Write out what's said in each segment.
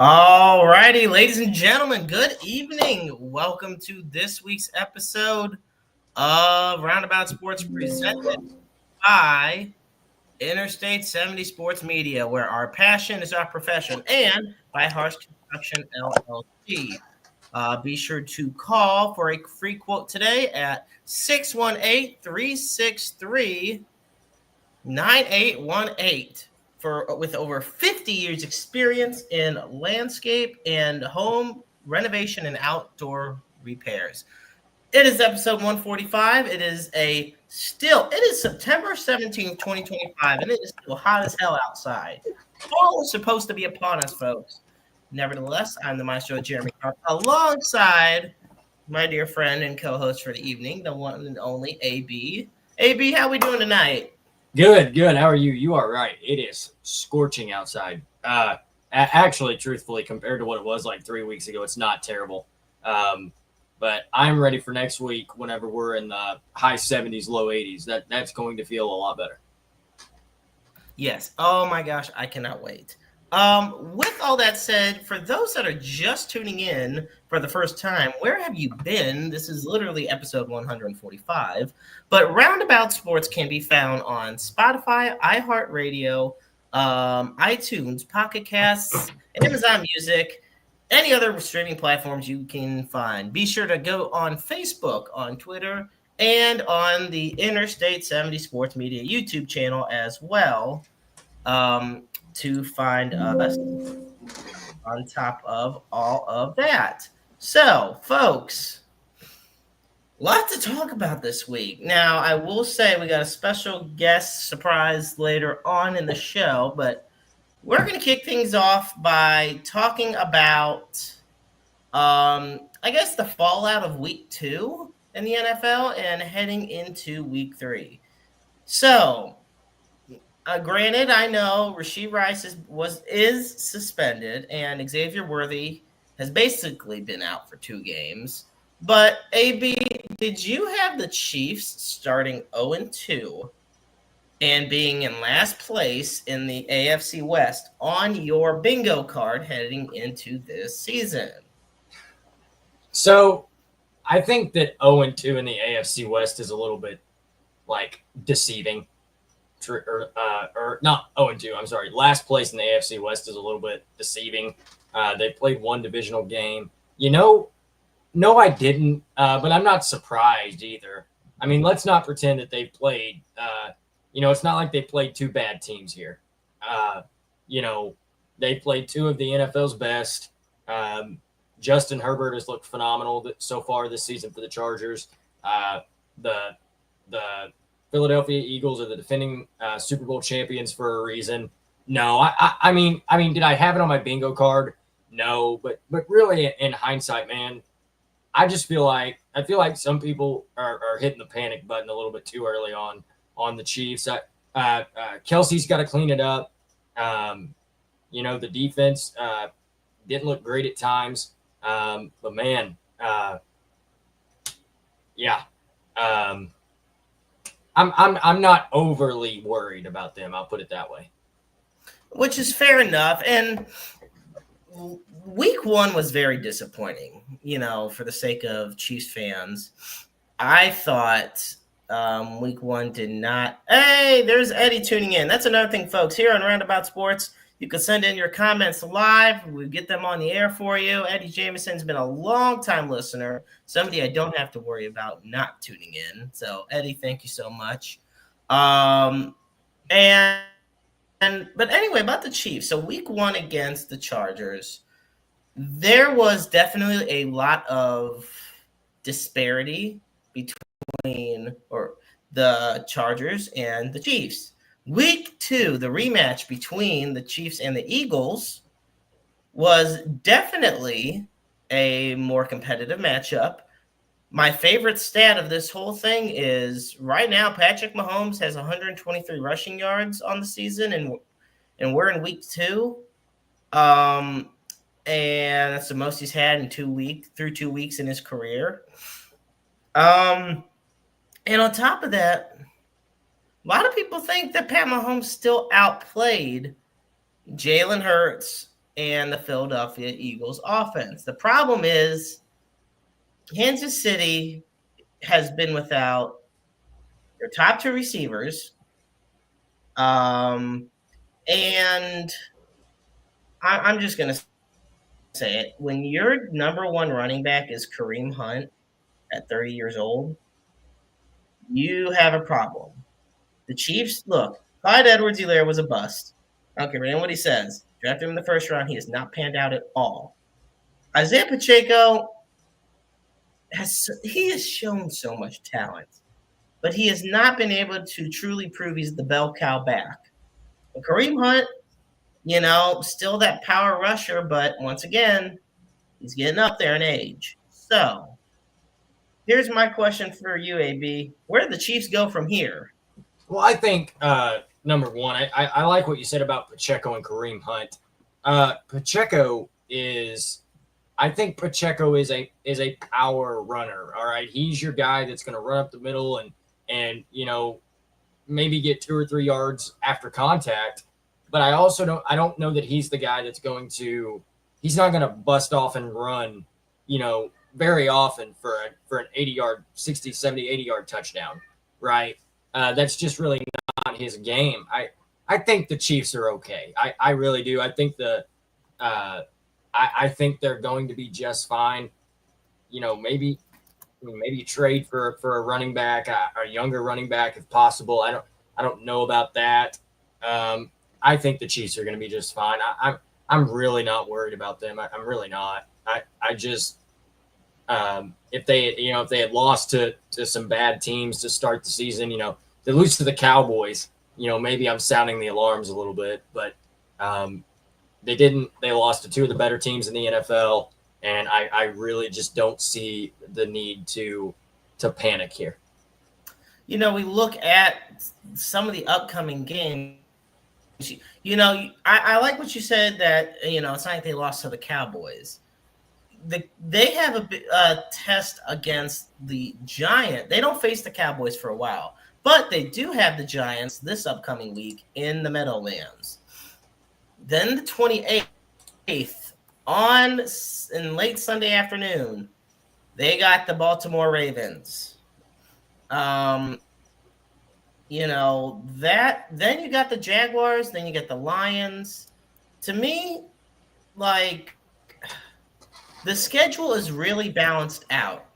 All righty, ladies and gentlemen, good evening. Welcome to this week's episode of Roundabout Sports presented by Interstate 70 Sports Media, where our passion is our profession, and by Harsh Construction LLC. Be sure to call for a free quote today at 618-363-9818 with over 50 years experience in landscape and home renovation and outdoor repairs. It is episode 145. It is September 17th, 2025, and it is still hot as hell outside. Fall is supposed to be upon us, folks. Nevertheless, I'm the Maestro Jeremy Clark, alongside my dear friend and co-host for the evening, the one and only AB. AB, how we doing tonight? Good. How are you? You are right. It is scorching outside. Actually, truthfully, compared to what it was like 3 weeks ago, it's not terrible. But I'm ready for next week whenever we're in the high 70s, low 80s. That's going to feel a lot better. Yes. Oh my gosh, I cannot wait. With all that said, for those that are just tuning in for the first time, where have you been? This is literally episode 145. But Roundabout Sports can be found on Spotify, iHeartRadio, iTunes, Pocket Casts, Amazon Music, any other streaming platforms you can find. Be sure to go on Facebook, on Twitter, and on the Interstate 70 Sports Media YouTube channel as well. To find us on top of all of that. So, folks, lots to talk about this week. Now, I will say we got a special guest surprise later on in the show, but we're going to kick things off by talking about, I guess, the fallout of week 2 in the NFL and heading into week 3. So, granted, I know Rashee Rice is suspended, and Xavier Worthy has basically been out for 2 games. But AB, did you have the Chiefs starting 0-2 and being in last place in the AFC West on your bingo card heading into this season? So, I think that 0-2 in the AFC West is a little bit deceiving. Or not 0-2. I'm sorry. Last place in the AFC West is a little bit deceiving. They played one divisional game. No, I didn't. But I'm not surprised either. I mean, let's not pretend that they've played. It's not like they played 2 bad teams here. They played 2 of the NFL's best. Justin Herbert has looked phenomenal so far this season for the Chargers. The Philadelphia Eagles are the defending Super Bowl champions for a reason. No, I mean, did I have it on my bingo card? No, but really, in hindsight, man, I feel like some people are hitting the panic button a little bit too early on the Chiefs. Kelsey's got to clean it up. The defense didn't look great at times, but man, yeah. I'm not overly worried about them. I'll put it that way. Which is fair enough. And week 1 was very disappointing, for the sake of Chiefs fans. I thought week 1 did not. Hey, there's Eddie tuning in. That's another thing, folks. Here on Roundabout Sports, you can send in your comments live. We get them on the air for you. Eddie Jameson's been a long-time listener, somebody I don't have to worry about not tuning in. So, Eddie, thank you so much. But anyway, about the Chiefs. So, week 1 against the Chargers, there was definitely a lot of disparity between the Chargers and the Chiefs. Week 2, the rematch between the Chiefs and the Eagles, was definitely a more competitive matchup. My favorite stat of this whole thing is right now Patrick Mahomes has 123 rushing yards on the season, and we're in week 2. And that's the most he's had in 2 weeks through 2 weeks in his career. And on top of that, a lot of people think that Pat Mahomes still outplayed Jalen Hurts and the Philadelphia Eagles offense. The problem is Kansas City has been without their top two receivers. And I'm just going to say it. When your number one running back is Kareem Hunt at 30 years old, you have a problem. The Chiefs, look, Clyde Edwards-Helaire was a bust. I don't care about what he says. Drafted him in the first round. He has not panned out at all. Isaiah Pacheco has shown so much talent, but he has not been able to truly prove he's the bell cow back. And Kareem Hunt, still that power rusher, but once again, he's getting up there in age. So here's my question for you, AB. Where do the Chiefs go from here? Well, I think number one, I like what you said about Pacheco and Kareem Hunt. Pacheco is a power runner. All right, he's your guy that's going to run up the middle and maybe get 2 or 3 yards after contact. But I don't know that he's the guy that's he's not going to bust off and run, very often for an 80-yard, 60, 70, 80-yard touchdown, right? That's just really not his game. I think the Chiefs are okay. I really do. I think I think they're going to be just fine. Maybe trade for a running back, a younger running back if possible. I don't know about that. I think the Chiefs are going to be just fine. I'm really not worried about them. I'm really not. I just if they had lost to some bad teams to start the season, they lose to the Cowboys, maybe I'm sounding the alarms a little bit, but they didn't. They lost to 2 of the better teams in the NFL, and I really just don't see the need to panic here. We look at some of the upcoming games. I like what you said that, it's not like they lost to the Cowboys. They have a test against the Giants. They don't face the Cowboys for a while, but they do have the Giants this upcoming week in the Meadowlands. Then the 28th in late Sunday afternoon, they got the Baltimore Ravens. Then you got the Jaguars, then you get the Lions. To me, the schedule is really balanced out.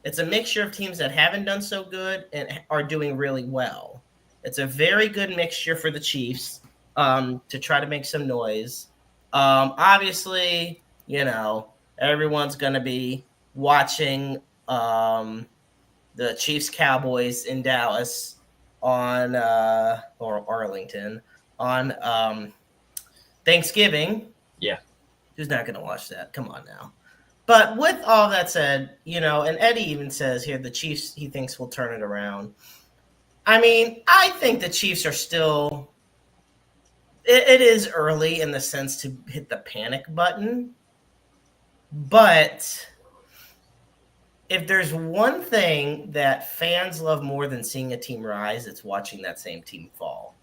It's a mixture of teams that haven't done so good and are doing really well. It's a very good mixture for the Chiefs to try to make some noise. Obviously, everyone's going to be watching the Chiefs Cowboys in Dallas on or Arlington on Thanksgiving. Yeah. Who's not going to watch that? Come on now. But with all that said, and Eddie even says here the Chiefs he thinks will turn it around. I mean, I think the Chiefs are still it is early in the sense to hit the panic button. But if there's one thing that fans love more than seeing a team rise, it's watching that same team fall.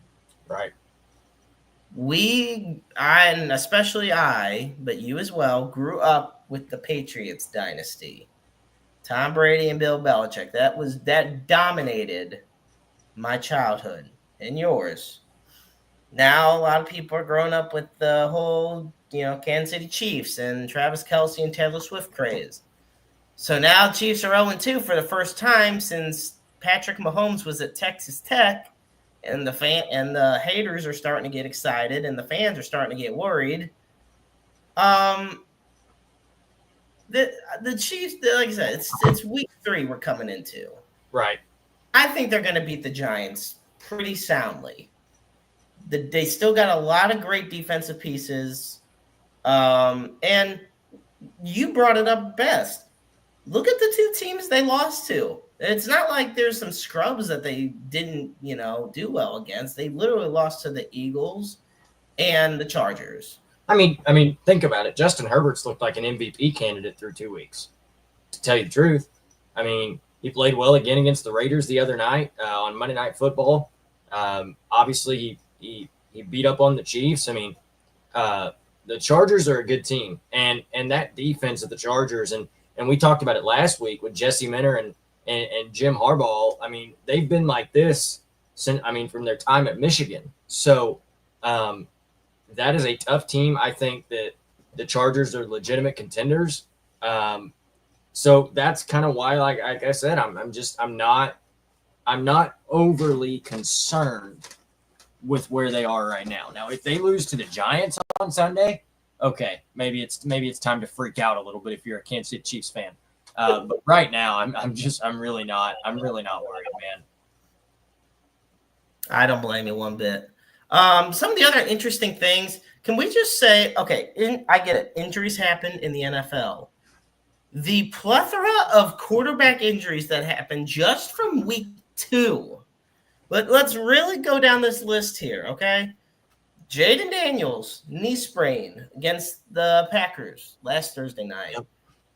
Right. And especially I, but you as well, grew up with the Patriots dynasty. Tom Brady and Bill Belichick. That dominated my childhood and yours. Now a lot of people are growing up with the whole, Kansas City Chiefs and Travis Kelce and Taylor Swift craze. So now the Chiefs are 0-2 for the first time since Patrick Mahomes was at Texas Tech, and the haters are starting to get excited, and the fans are starting to get worried. The Chiefs, like I said, it's week 3 we're coming into. Right. I think they're going to beat the Giants pretty soundly. They still got a lot of great defensive pieces. And you brought it up best. Look at the 2 teams they lost to. It's not like there's some scrubs that they didn't, do well against. They literally lost to the Eagles and the Chargers. I mean, think about it. Justin Herbert's looked like an MVP candidate through 2 weeks. To tell you the truth, I mean, he played well again against the Raiders the other night on Monday Night Football. Obviously, he beat up on the Chiefs. I mean, the Chargers are a good team, and that defense of the Chargers, and we talked about it last week with Jesse Minter and Jim Harbaugh. I mean, they've been like this since, I mean, from their time at Michigan. So that is a tough team. I think that the Chargers are legitimate contenders. So that's kind of why, like I said, I'm not overly concerned with where they are right now. Now, if they lose to the Giants on Sunday, okay, maybe it's time to freak out a little bit if you're a Kansas City Chiefs fan. But right now, I'm really not worried, man. I don't blame you one bit. Some of the other interesting things. Can we just say, okay, I get it. Injuries happen in the NFL. The plethora of quarterback injuries that happened just from week 2. Let's really go down this list here, okay? Jaden Daniels, knee sprain against the Packers last Thursday night. Yep.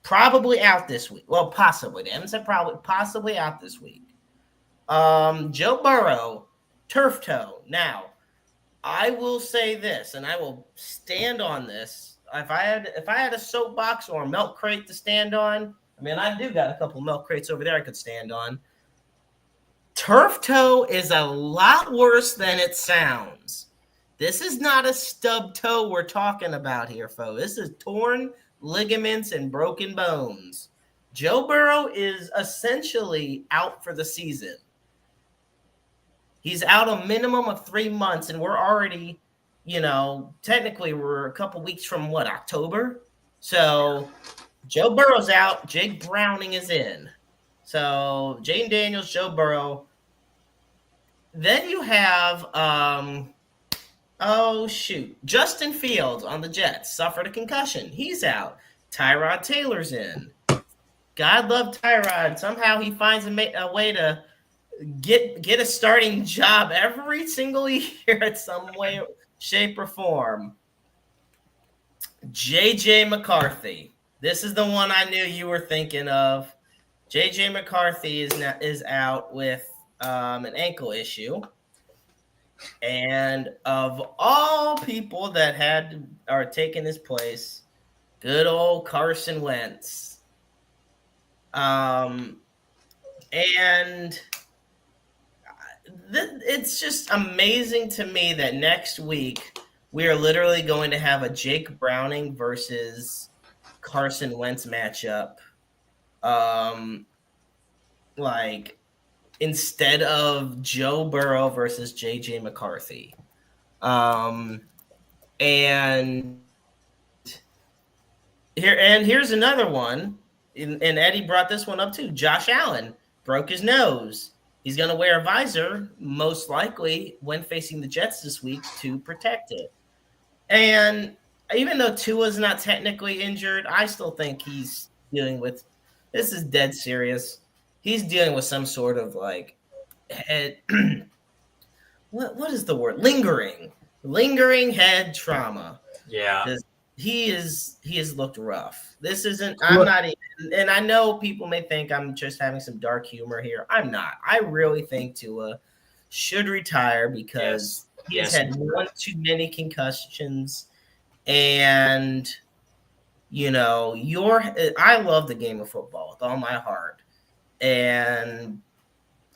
Probably out this week. Well, possibly. They haven't said probably. Possibly out this week. Joe Burrow, turf toe. Now, I will say this, and I will stand on this. If I had a soapbox or a milk crate to stand on, I mean, I do got a couple of milk crates over there I could stand on. Turf toe is a lot worse than it sounds. This is not a stub toe we're talking about here, folks. This is torn ligaments and broken bones. Joe Burrow is essentially out for the season. He's out a minimum of 3 months, and we're already, technically we're a couple weeks from October? So Joe Burrow's out. Jake Browning is in. So Jaden Daniels, Joe Burrow. Then you have, Justin Fields on the Jets suffered a concussion. He's out. Tyrod Taylor's in. God love Tyrod. Somehow he finds a way to get a starting job every single year in some way, shape, or form. J.J. McCarthy. This is the one I knew you were thinking of. J.J. McCarthy is out with an ankle issue. And of all people that are taking his place, good old Carson Wentz. And it's just amazing to me that next week we are literally going to have a Jake Browning versus Carson Wentz matchup. Instead of Joe Burrow versus J.J. McCarthy. And here's another one. And Eddie brought this one up too. Josh Allen broke his nose. He's going to wear a visor, most likely, when facing the Jets this week to protect it. And even though Tua's not technically injured, I still think he's dealing with – this is dead serious. He's dealing with some sort of head – what is the word? Lingering head trauma. Yeah. He has looked rough. This isn't – I'm not even – and I know people may think I'm just having some dark humor here. I'm not. I really think Tua should retire because he's had one too many concussions. And, I love the game of football with all my heart. And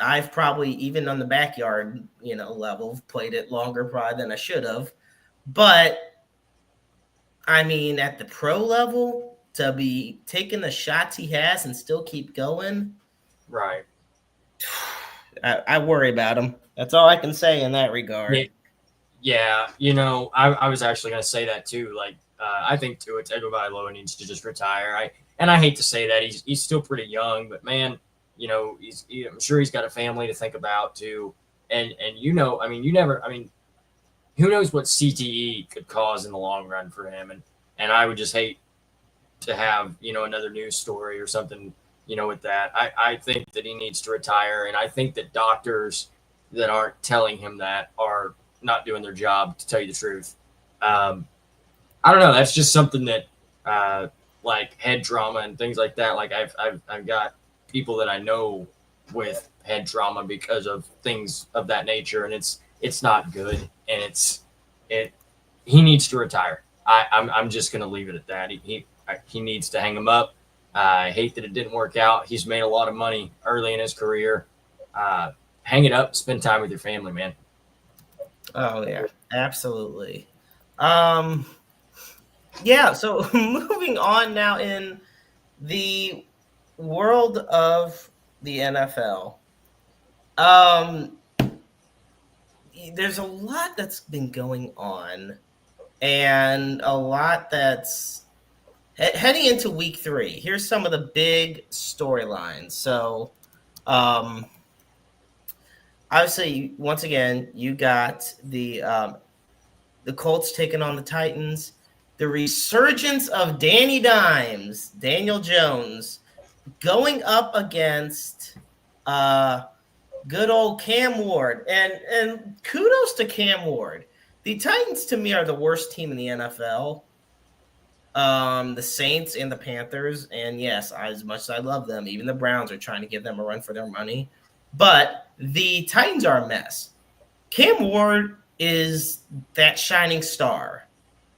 I've probably, even on the backyard, level, played it longer probably than I should have. But, I mean, at the pro level, to be taking the shots he has and still keep going. Right. I worry about him. That's all I can say in that regard. Yeah. I was actually going to say that too. I think Tua Tagovailoa needs to just retire. I hate to say that. He's still pretty young, but man, I'm sure he's got a family to think about too. And who knows what CTE could cause in the long run for him. And I would just hate to have, another news story or something, with that. I think that he needs to retire. And I think that doctors that aren't telling him that are not doing their job, to tell you the truth. I don't know. That's just something that, like head trauma and things like that. Like I've got people that I know with head trauma because of things of that nature. And it's not good. And he needs to retire. I'm just going to leave it at that. He needs to hang him up. I hate that it didn't work out. He's made a lot of money early in his career. Hang it up. Spend time with your family, man. Oh yeah, absolutely. Yeah. So moving on now in the world of the NFL. There's a lot that's been going on, and a lot that's heading into week 3. Here's some of the big storylines. So, obviously, once again, you got the Colts taking on the Titans. The resurgence of Daniel Jones, going up against good old Cam Ward. And kudos to Cam Ward. The Titans, to me, are the worst team in the NFL. The Saints and the Panthers. And yes, as much as I love them, even the Browns are trying to give them a run for their money. But the Titans are a mess. Cam Ward is that shining star.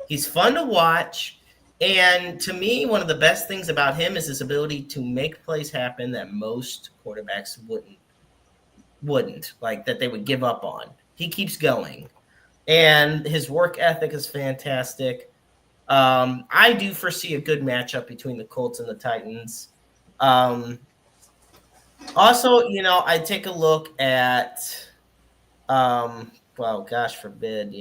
He's fun to watch. And to me, one of the best things about him is his ability to make plays happen that most quarterbacks wouldn't, like that they would give up on. He keeps going. And his work ethic is fantastic. I do foresee a good matchup between the Colts and the Titans. Also, I take a look at, well, gosh forbid,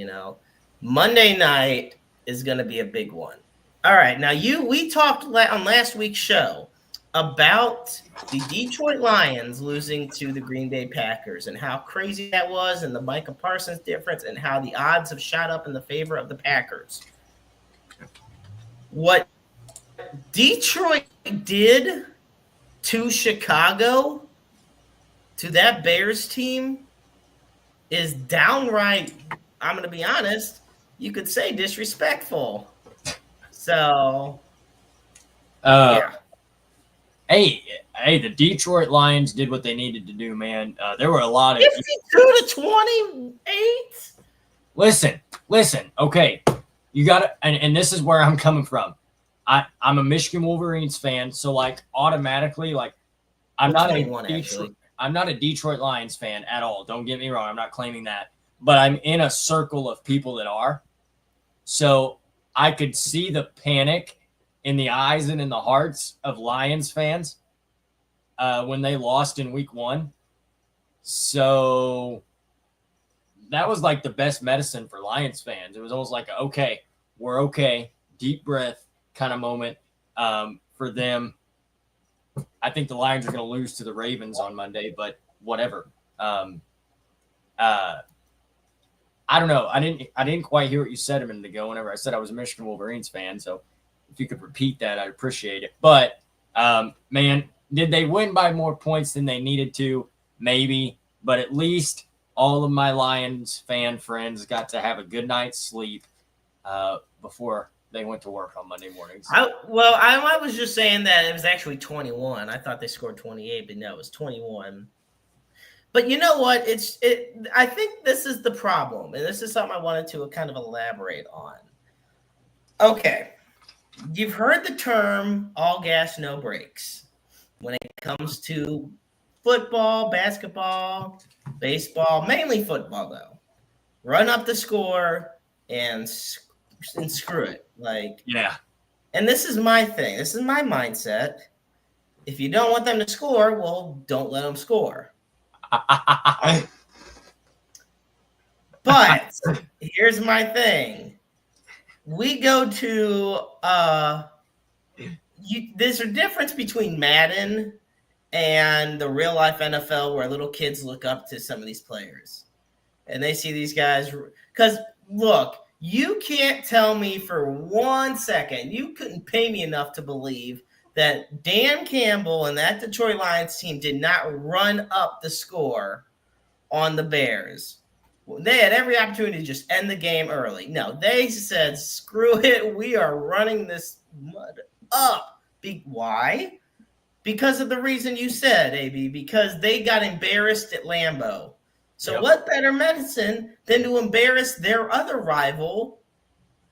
Monday night is going to be a big one. All right. Now, we talked on last week's show about the Detroit Lions losing to the Green Bay Packers and how crazy that was, and the Micah Parsons difference, and how the odds have shot up in the favor of the Packers. What Detroit did to Chicago, to that Bears team, is downright, I'm going to be honest, you could say disrespectful. So, yeah. Hey, the Detroit Lions did what they needed to do, man. There were a lot of 52-28. Listen. Okay, you got to, and this is where I'm coming from. I'm a Michigan Wolverines fan, so like automatically, like I'm not a Detroit Lions fan at all. Don't get me wrong. I'm not claiming that, but I'm in a circle of people that are. So I could see the panic in the eyes and in the hearts of Lions fans when they lost in week 1. So that was like the best medicine for Lions fans. It was almost like, okay, we're okay, deep breath kind of moment for them. I think the Lions are going to lose to the Ravens on Monday, but whatever. I don't know. I didn't quite hear what you said a minute ago whenever I said I was a Michigan Wolverines fan. So if you could repeat that, I'd appreciate it. But, man, did they win by more points than they needed to? Maybe. But at least all of my Lions fan friends got to have a good night's sleep before they went to work on Monday mornings. I was just saying that it was actually 21. I thought they scored 28, but no, it was 21. But you know what? I think this is the problem, and this is something I wanted to kind of elaborate on. Okay, you've heard the term all gas, no brakes when it comes to football, basketball, baseball, mainly football, though. Run up the score and screw it. Yeah. And this is my thing. This is my mindset. If you don't want them to score, well, don't let them score. But here's my thing. We go to there's a difference between Madden and the real life NFL where little kids look up to some of these players and they see these guys. Because look, you can't tell me for 1 second, you couldn't pay me enough to believe that Dan Campbell and that Detroit Lions team did not run up the score on the Bears. They had every opportunity to just end the game early. No, they said, screw it, we are running this mud up. Why? Because of the reason you said, AB, because they got embarrassed at Lambeau. So What better medicine than to embarrass their other rival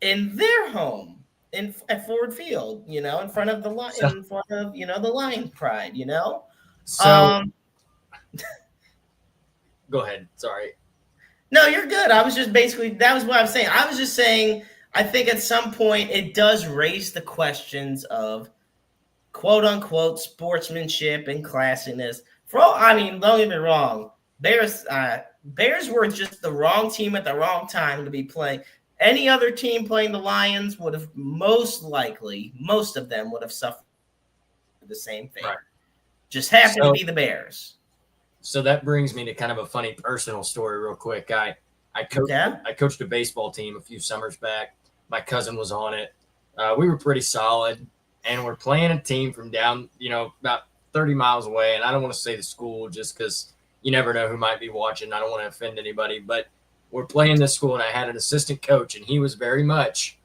in their home at Ford Field, in front of the So, the Lion Pride, so Um, go ahead. Sorry. no, you're good. I was just basically that was what I was saying. I was just saying I think at some point it does raise the questions of quote unquote sportsmanship and classiness. Don't get me wrong. Bears were just the wrong team at the wrong time to be playing. Any other team playing the Lions would have most of them would have suffered the same fate. Right. Just happened to So, be the Bears. so that brings me to kind of a funny personal story, real quick. Yeah. I coached a baseball team a few summers back. My cousin was on it. We were pretty solid, and we're playing a team from down, about 30 miles away. And I don't want to say the school just because you never know who might be watching. I don't want to offend anybody, but we're playing this school, and I had an assistant coach, and he was very much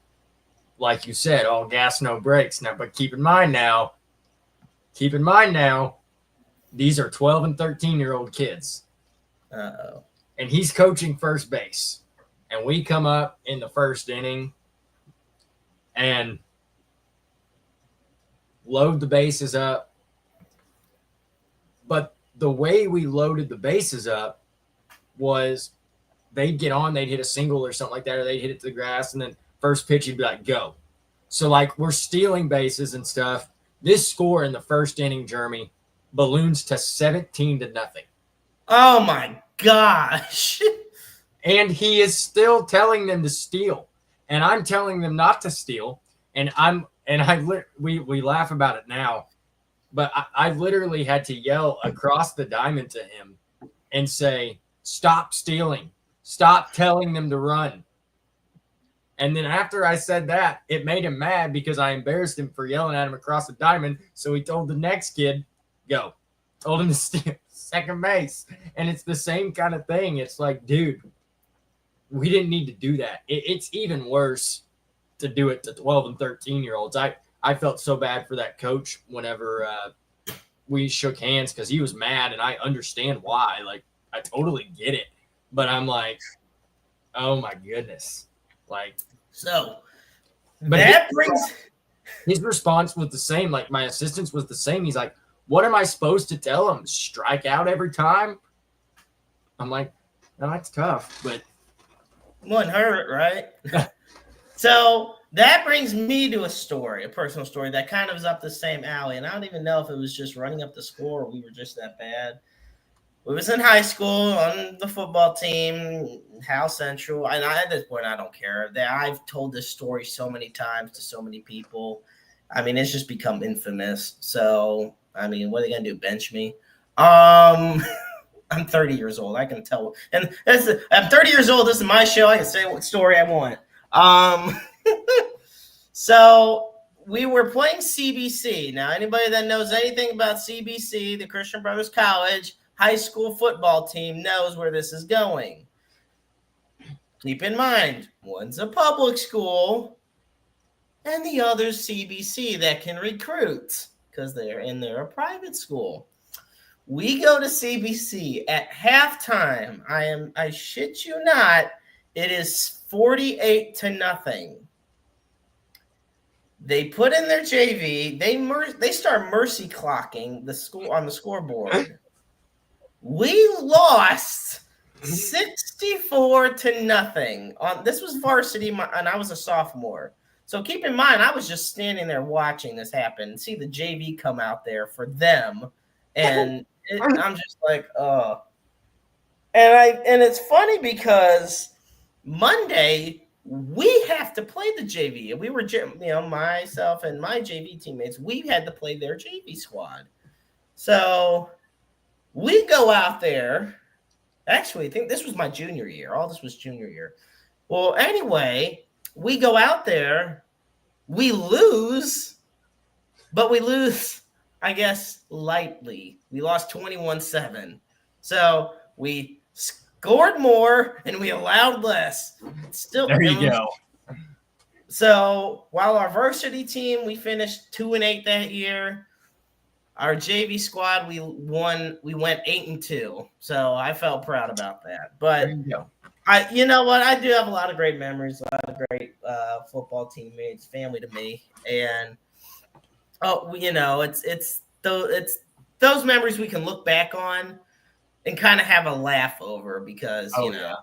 like you said, all gas, no brakes. Now, but keep in mind now, these are 12 and 13-year-old kids. Uh-oh. And he's coaching first base. And we come up in the first inning and load the bases up. But the way we loaded the bases up was they'd get on, they'd hit a single or something like that, or they'd hit it to the grass, and then first pitch, he'd be like, go. So, we're stealing bases and stuff. This score in the first inning, Jeremy, balloons to 17-0. Oh, my gosh. And he is still telling them to steal. And I'm telling them not to steal. We laugh about it now. But I literally had to yell across the diamond to him and say, stop stealing. Stop telling them to run. And then after I said that, it made him mad because I embarrassed him for yelling at him across the diamond. So he told the next kid, go. Told him to steal second base. And it's the same kind of thing. It's like, dude, we didn't need to do that. It's even worse to do it to 12 and 13-year-olds. I felt so bad for that coach whenever we shook hands because he was mad, and I understand why. I totally get it. But I'm like, oh, my goodness. So but that brings his response was the same. My assistant's was the same. He's like, what am I supposed to tell him? Strike out every time? I'm like, no, that's tough, but wouldn't hurt, right? So that brings me to a personal story that kind of is up the same alley. And I don't even know if it was just running up the score or we were just that bad. We was in high school on the football team, Hal Central. And at this point, I don't care. I've told this story so many times to so many people. I mean, it's just become infamous. So, I mean, what are they going to do, bench me? I'm 30 years old. I can tell. And I'm 30 years old. This is my show. I can say what story I want. So we were playing CBC. Now, anybody that knows anything about CBC, the Christian Brothers College high school football team, knows where this is going. Keep in mind, one's a public school and the other's CBC that can recruit because they're a private school. We go to CBC at halftime. I shit you not, it is 48-0. They put in their JV. They start mercy clocking the school on the scoreboard. We lost 64-0. This was varsity, and I was a sophomore. So keep in mind, I was just standing there watching this happen. See the JV come out there for them, and I'm just like, oh. And it's funny because Monday we have to play the JV. We were, myself and my JV teammates, we had to play their JV squad. So we go out there. Actually, I think this was my junior year. All this was junior year. Well, anyway, we go out there. We lose, but we lose, I guess, lightly. We lost 21-7. So we scored more and we allowed less. Still, there you go. So while our varsity team, we finished 2-8 that year. Our JV squad, we went 8-2. So I felt proud about that. But there you go. You know what? I do have a lot of great memories, a lot of great football teammates, family to me, and it's those memories we can look back on and kind of have a laugh over because Oh yeah.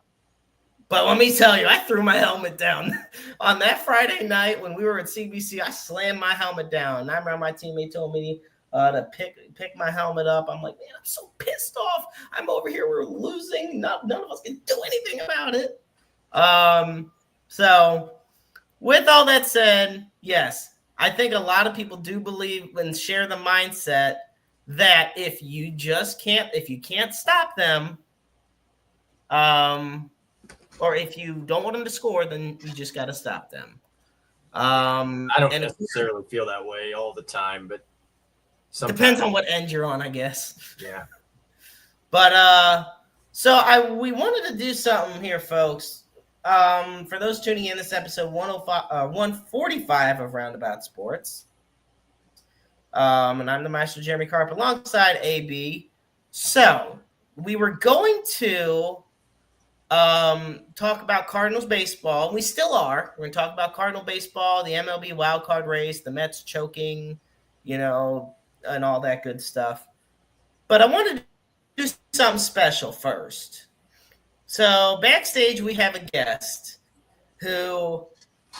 But let me tell you, I threw my helmet down on that Friday night when we were at CBC. I slammed my helmet down. And I remember my teammate told me to pick my helmet up. I'm like, man, I'm so pissed off. I'm over here. We're losing. None of us can do anything about it. So with all that said, yes, I think a lot of people do believe and share the mindset that if you can't stop them, or if you don't want them to score, then you just got to stop them. I don't necessarily feel that way all the time, but sometimes depends on what end you're on, I guess. Yeah. But we wanted to do something here, folks. For those tuning in, this episode 145 of Roundabout Sports. And I'm the Maestro Jeremy Carp alongside AB. So we were going to talk about Cardinals baseball. We still are. We're going to talk about Cardinal baseball, the MLB wildcard race, the Mets choking, and all that good stuff. But I wanted to do something special first. So backstage, we have a guest who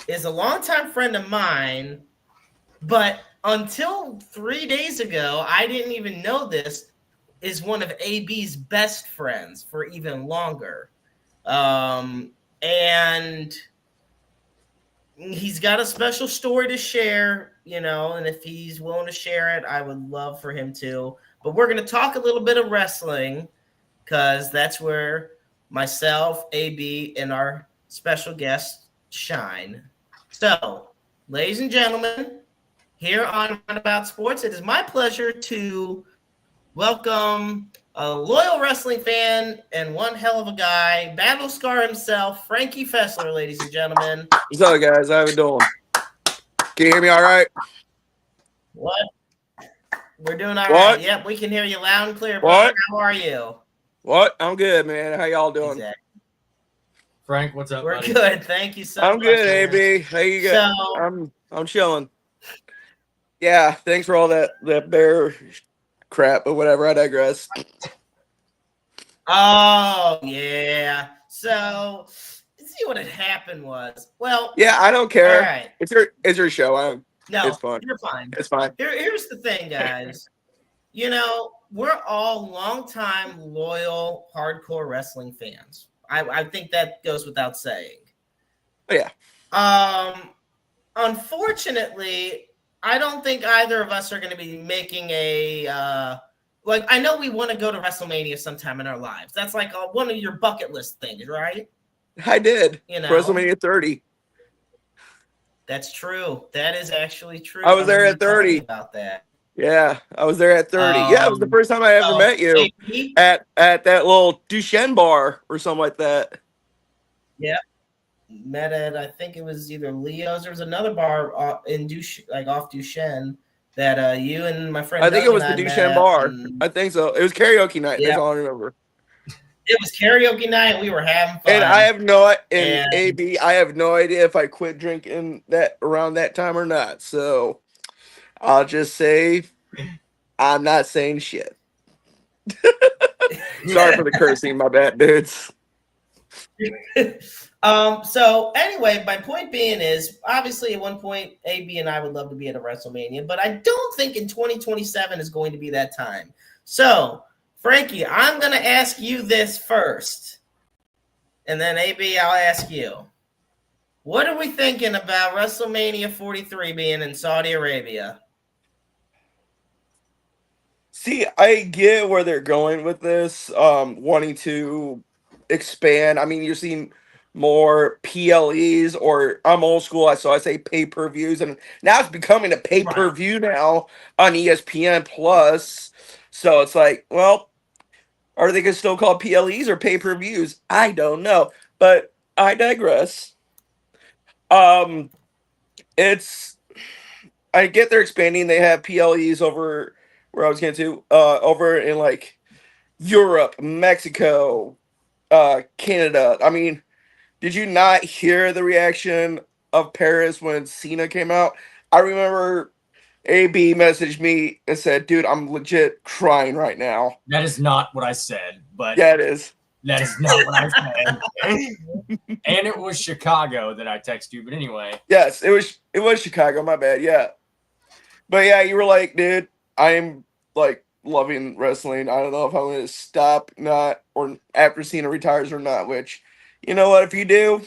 is a longtime friend of mine, but until 3 days ago, I didn't even know this, is one of AB's best friends for even longer. And he's got a special story to share, and if he's willing to share it, I would love for him to. But we're going to talk a little bit of wrestling because that's where myself, AB, and our special guest shine. So, ladies and gentlemen, here on Roundabout Sports, it is my pleasure to welcome a loyal wrestling fan and one hell of a guy, battle scar himself, Frankie Fessler, ladies and gentlemen. What's up, guys? How we doing? Can you hear me all right? What? We're doing all right. Yep, we can hear you loud and clear. What? How are you? What? I'm good, man. How y'all doing? Exactly. Frank, what's up, We're buddy? good. Thank you so much. I'm good, AB. How you good? So, I'm chilling. Yeah, thanks for all that bear crap, but whatever. I digress. Oh, yeah. So, see what had happened was, well. Yeah, I don't care. All right. It's your show. It's fun. You're fine. It's fine. Here's the thing, guys. We're all longtime, loyal, hardcore wrestling fans. I think that goes without saying. Oh, yeah. Unfortunately, I don't think either of us are going to be making a I know we want to go to WrestleMania sometime in our lives. That's like one of your bucket list things, right? I did. WrestleMania 30. That's true. That is actually true. I was there at 30. About that. Yeah, I was there at 30. Yeah, it was the first time I ever met you at that little Duchenne bar or something like that. Yeah. Met at, I think it was either Leo's. There was another bar in off Duchenne that you and my friend. I think it was the Duchenne bar. I think so. It was karaoke night. Yeah. That's all I remember. It was karaoke night. We were having fun. And AB, I have no idea if I quit drinking that around that time or not. So I'll just say I'm not saying shit. Sorry for the cursing, my bad, dudes. So anyway, my point being is obviously at one point AB and I would love to be at a WrestleMania, but I don't think in 2027 is going to be that time. So Frankie, I'm going to ask you this first, and then AB, I'll ask you. What are we thinking about WrestleMania 43 being in Saudi Arabia? See, I get where they're going with this, wanting to expand. I mean, you're seeing more PLEs, or I'm old school, so I say pay-per-views, and now it's becoming a pay-per-view now on ESPN Plus. So it's like, well, are they going to still call PLEs or pay-per-views? I don't know, but I digress. I get they're expanding. They have PLEs over where I was getting to, over in like Europe, Mexico, Canada. I mean, did you not hear the reaction of Paris when Cena came out? I remember AB messaged me and said, "Dude, I'm legit crying right now." That is not what I said, but Yeah, it is. that is not what I said. And it was Chicago that I texted you. But anyway. Yes, it was Chicago, my bad. Yeah. But yeah, you were like, "Dude, I'm like loving wrestling. I don't know if I'm going to stop not or after Cena retires or not, which you know what, if you do,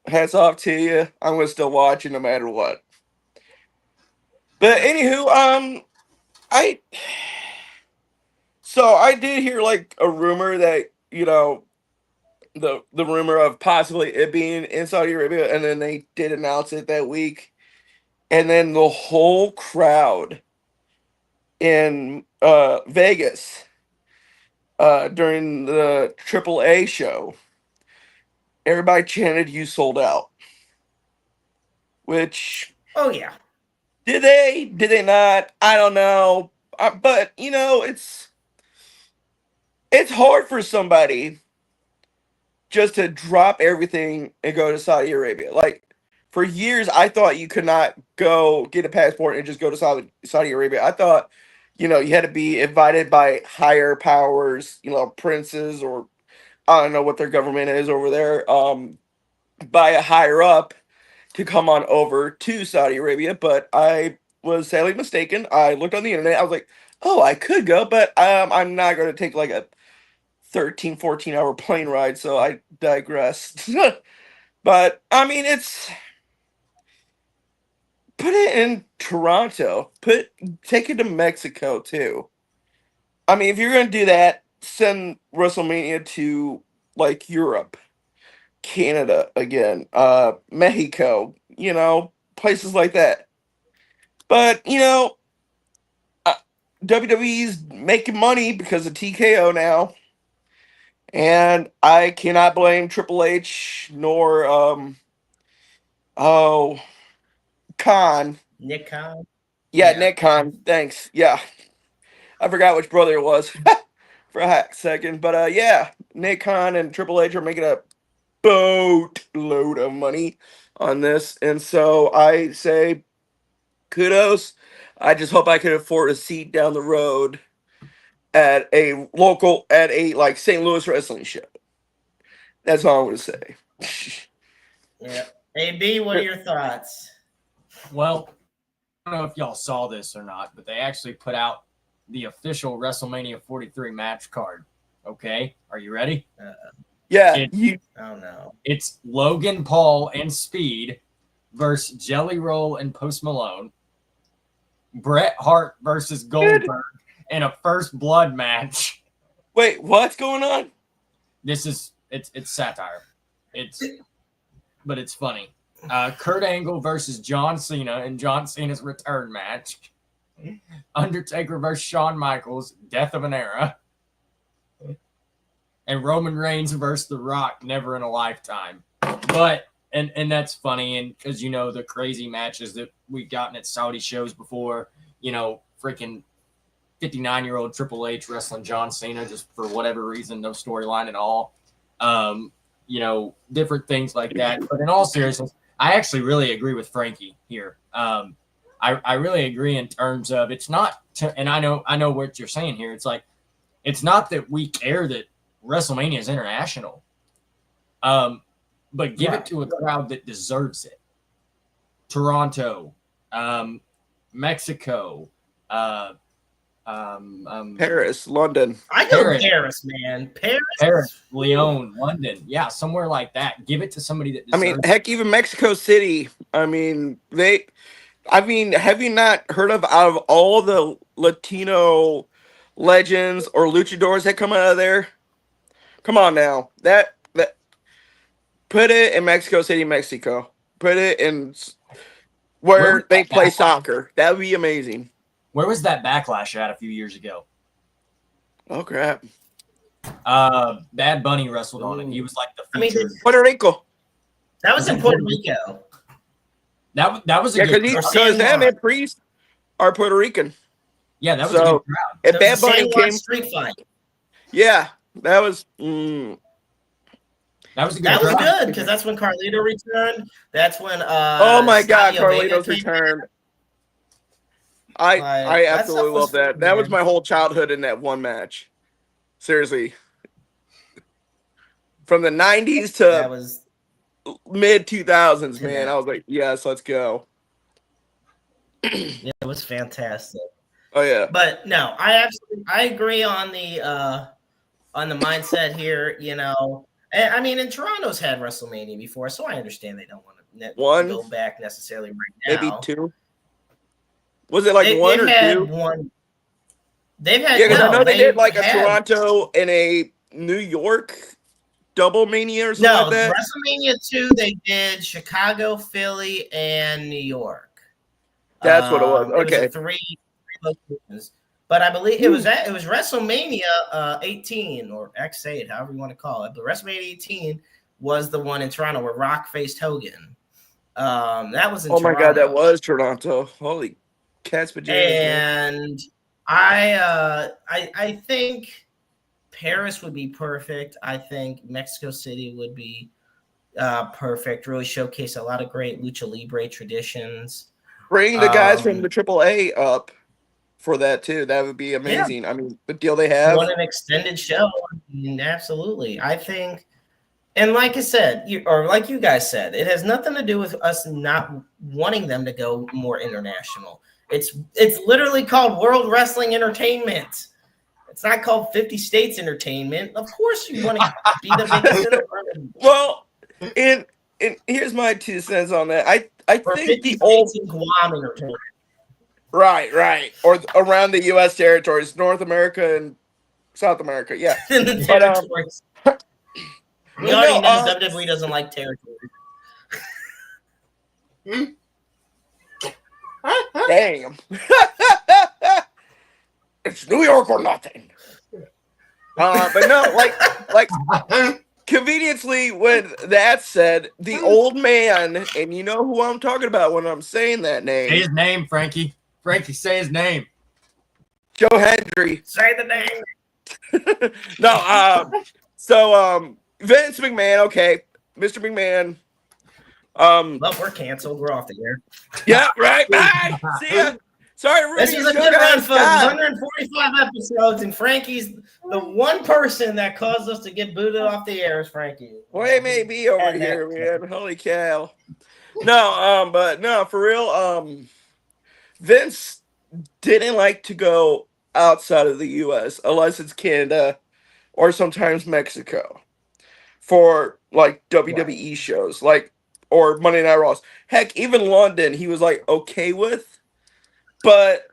hats off to you. I'm going to still watch it no matter what." But anywho, I so I did hear like a rumor that, the rumor of possibly it being in Saudi Arabia, and then they did announce it that week, and then the whole crowd in Vegas during the AAA show, everybody chanted "You sold out," which Oh yeah. did they? Did they not? I don't know, but it's hard for somebody just to drop everything and go to Saudi Arabia. Like for years, I thought you could not go get a passport and just go to Saudi Arabia. I thought, you had to be invited by higher powers, princes, or I don't know what their government is over there, by a higher up to come on over to Saudi Arabia. But I was sadly mistaken. I looked on the internet. I was like, oh, I could go, but I'm not going to take like a 13, 14-hour plane ride, so I digressed. But I mean, put it in Toronto. Take it to Mexico too. I mean, if you're gonna do that, send WrestleMania to like Europe, Canada again, Mexico, places like that. But uh, WWE's making money because of TKO now. And I cannot blame Triple H nor oh Khan. Nick Khan. Yeah, Yeah. Nick Khan. Thanks. Yeah. I forgot which brother it was for a hot second. But yeah, Nick Khan and Triple H are making a boatload of money on this. And so I say kudos. I just hope I could afford a seat down the road at a like St. Louis wrestling show. That's all I'm gonna say. Yeah. AB, what are your thoughts? Well, I don't know if y'all saw this or not, but they actually put out the official WrestleMania 43 match card. Okay, are you ready? Yeah. Oh no. It's Logan Paul and Speed versus Jelly Roll and Post Malone. Bret Hart versus Goldberg in a first blood match. Wait, what's going on? It's satire. But it's funny. Kurt Angle versus John Cena in John Cena's return match. Undertaker versus Shawn Michaels, Death of an Era. And Roman Reigns versus The Rock, Never in a Lifetime. But and that's funny, and because the crazy matches that we've gotten at Saudi shows before, freaking 59-year-old Triple H wrestling John Cena just for whatever reason, no storyline at all. Different things like that. But in all seriousness, I actually really agree with Frankie here. I really agree in terms of it's not, and I know what you're saying here. It's like, it's not that we care that WrestleMania is international, but give it to a crowd that deserves it. Toronto, Mexico, Paris, London. I go Paris, man. Paris, Lyon, London. Yeah, somewhere like that. Give it to somebody that deserves it. Heck, even Mexico City. Have you not heard of, out of all the Latino legends or luchadors that come out of there? Come on now. That put it in Mexico City, Mexico. Put it in where they play soccer. That would be amazing. Where was that Backlash at a few years ago? Oh crap. Bad Bunny wrestled on it. He was like the feature. Puerto Rico. That was in Puerto Rico. That was a good crowd. Because them and Priest are Puerto Rican. Yeah, that was a good crowd. If Bad Bunny came, street fight. yeah, That was That was a good That was crowd. good because that's when Carlito returned. That's when oh my god, Savio Vega Carlitos came. returned. I Like that stuff absolutely was love that. fun, That was man. my whole childhood in that one match. Seriously. From the 90s That to was mid 2000s, to man. now. I was like, yes, let's go. Yeah, it was fantastic. Oh yeah. But no, I agree on the mindset here. You know, and I mean, and Toronto's had WrestleMania before, so I understand they don't want to One, go back necessarily right maybe now. two. Was it like one They've or had two? one. They've Yeah, had because I no. know they did They've like a had Toronto and a New York double mania or something like no that. WrestleMania 2. They did Chicago, Philly, and New York. That's what it was. It was a Okay. three locations, but I believe it was WrestleMania 18 or X8, however you want to call it. But WrestleMania 18 was the one in Toronto where Rock faced Hogan. That was in Oh my god, that Toronto, was Toronto. Holy cats pajamas, man. and I think Paris would be perfect. I think Mexico City would be perfect. Really showcase a lot of great lucha libre traditions. Bring the guys from the AAA up for that too. That would be Yeah, amazing. I mean, the deal they you have. want an extended show? I mean, absolutely. I think, and like I said, or like you guys said, it has nothing to do with us not wanting them to go more international. It's literally called World Wrestling Entertainment. It's not called 50 States Entertainment. Of course, you want to be the biggest in the world. Well, and here's my 2 cents on that. I Or think 50 the old States in Guam Entertainment. right, or around the U.S. territories, North America and South America. Yeah, In the but territories. We but already no, know WWE doesn't like territory. damn, it's New York or nothing. But no, like conveniently, with that said, the old man, and you know who I'm talking about when I'm saying that Say name, his name, Frankie. Frankie, say his name. Joe Hendry. Say the name. No, so Vince McMahon, okay, Mr. McMahon. Well, we're canceled. We're off the air. Yeah, right. Bye. See ya. Sorry to ruin This your was a show, good run, guys. folks. God. 145 episodes, and Frankie's the one person that caused us to get booted off the air is Frankie. Way may be over And here, man. Holy cow. No, but no, for real. Vince didn't like to go outside of the U.S. unless it's Canada or sometimes Mexico for like WWE shows, like or Monday Night Raws. Heck, even London, he was like okay with, but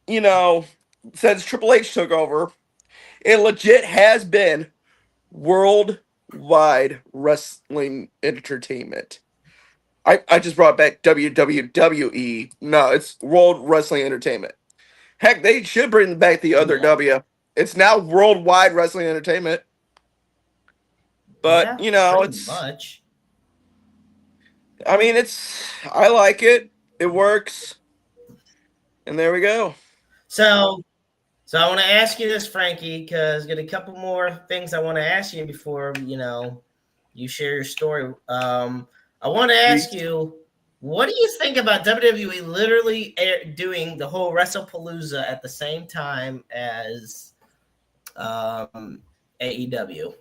you know, since Triple H took over, it legit has been worldwide wrestling entertainment. I just brought back WWE. No, it's World Wrestling Entertainment. Heck, they should bring back the other W. It's now Worldwide Wrestling Entertainment. But, you know, it's much. I mean, I like it. It works. And there we go. So I want to ask you this, Frankie, because got a couple more things I want to ask you before you share your story. I want to ask you, what do you think about WWE literally doing the whole WrestlePalooza at the same time as AEW?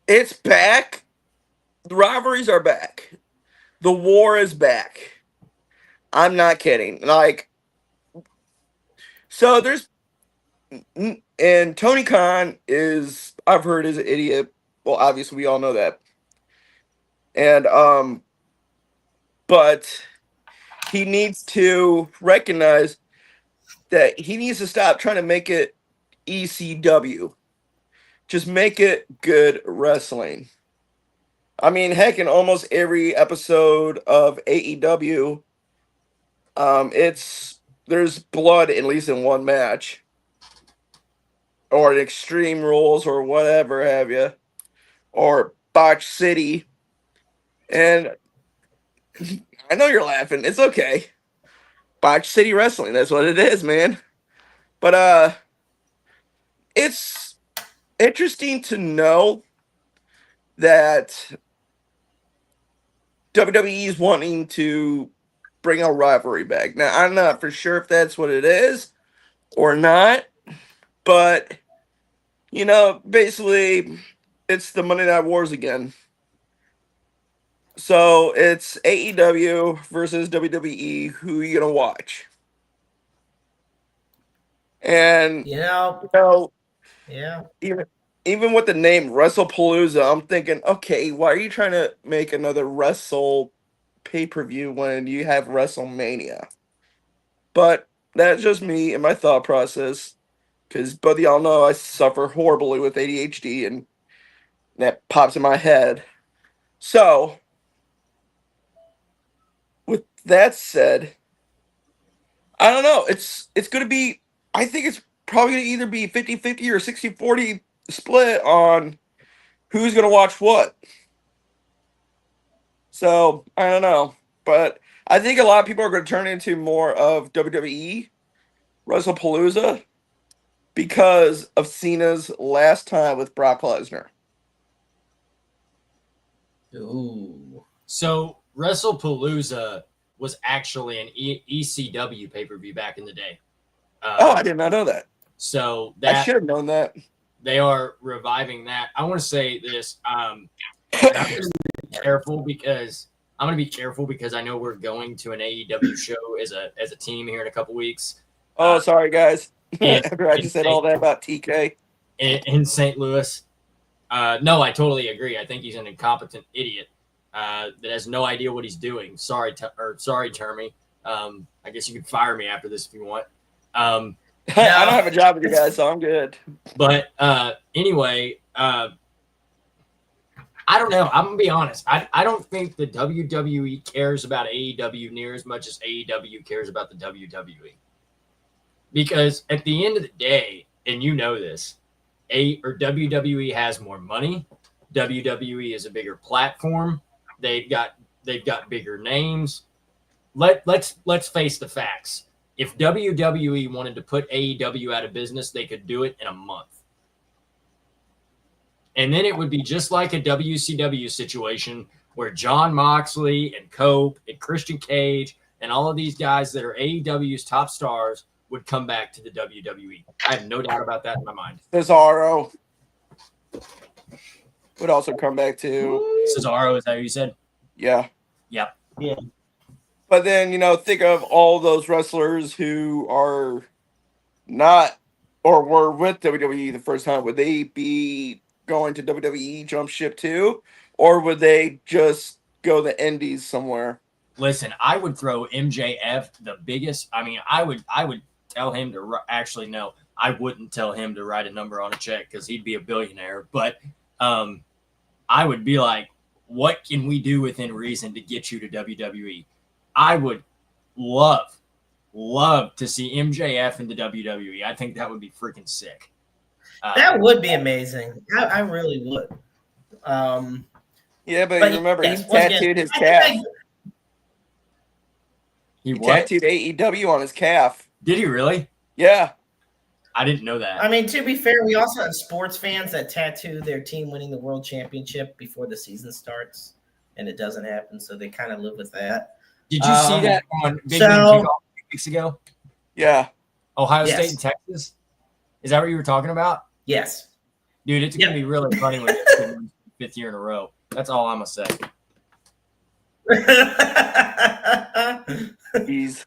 It's back. The rivalries are back. The war is back. I'm not kidding. Like, so there's, and Tony Khan is, I've heard, is an idiot. Well, obviously we all know that. And but he needs to recognize that he needs to stop trying to make it ECW. Just make it good wrestling. I mean, heck, in almost every episode of AEW, there's blood at least in one match, or an Extreme Rules, or whatever have you, or Botch City, and I know you're laughing. It's okay. Botch City Wrestling. That's what it is, man. But it's interesting to know that WWE is wanting to bring a rivalry back. Now, I'm not for sure if that's what it is or not, but basically, it's the Monday Night Wars again. So it's AEW versus WWE. Who are you gonna watch? And Yeah. even with the name WrestlePalooza, I'm thinking, okay, why are you trying to make another Wrestle pay-per-view when you have WrestleMania? But that's just me and my thought process, because both of y'all know I suffer horribly with ADHD, and that pops in my head. So, with that said, I don't know. It's going to be, I think it's probably going to either be 50-50 or 60-40 split on who's going to watch what. So, I don't know. But I think a lot of people are going to turn into more of WWE, WrestlePalooza, because of Cena's last time with Brock Lesnar. Ooh. So WrestlePalooza was actually an ECW pay-per-view back in the day. I did not know that. So I should have known that. They are reviving that. I want to say this. I'm going to be careful because I know we're going to an AEW show as a team here in a couple weeks. Oh, sorry, guys. After I just said all that about TK. In St. Louis. No, I totally agree. I think he's an incompetent idiot that has no idea what he's doing. Sorry, Termy. I guess you can fire me after this if you want. I don't have a job with you guys, so I'm good. But anyway, I don't know. I'm going to be honest. I don't think the WWE cares about AEW near as much as AEW cares about the WWE. Because at the end of the day, and you know this, WWE has more money. WWE is a bigger platform. They've got bigger names. Let's face the facts. If WWE wanted to put AEW out of business, they could do it in a month. And then it would be just like a WCW situation where John Moxley and Cope and Christian Cage and all of these guys that are AEW's top stars would come back to the WWE. I have no doubt about that in my mind. Cesaro would also come back too. Cesaro, is that what you said? Yeah. Yep. Yeah. But then, think of all those wrestlers who are not or were with WWE the first time. Would they be going to WWE jump ship too? Or would they just go the indies somewhere? Listen, I would throw MJF the biggest. I mean, I would tell him to actually no. I wouldn't tell him to write a number on a check because he'd be a billionaire. But I would be like, what can we do within reason to get you to WWE? I would love to see MJF in the WWE. I think that would be freaking sick. That would be amazing. I really would. Yeah, but remember, he tattooed his calf. He tattooed AEW on his calf. Did he really? Yeah. I didn't know that. I mean, to be fair, we also have sports fans that tattoo their team winning the world championship before the season starts, and it doesn't happen, so they kind of live with that. Did you see that on Big Man Kickoff 2 weeks ago? Yeah. Ohio State and Texas? Is that what you were talking about? Yes. Dude, it's going to be really funny when it's 5th year in a row. That's all I'm going to say. Jeez.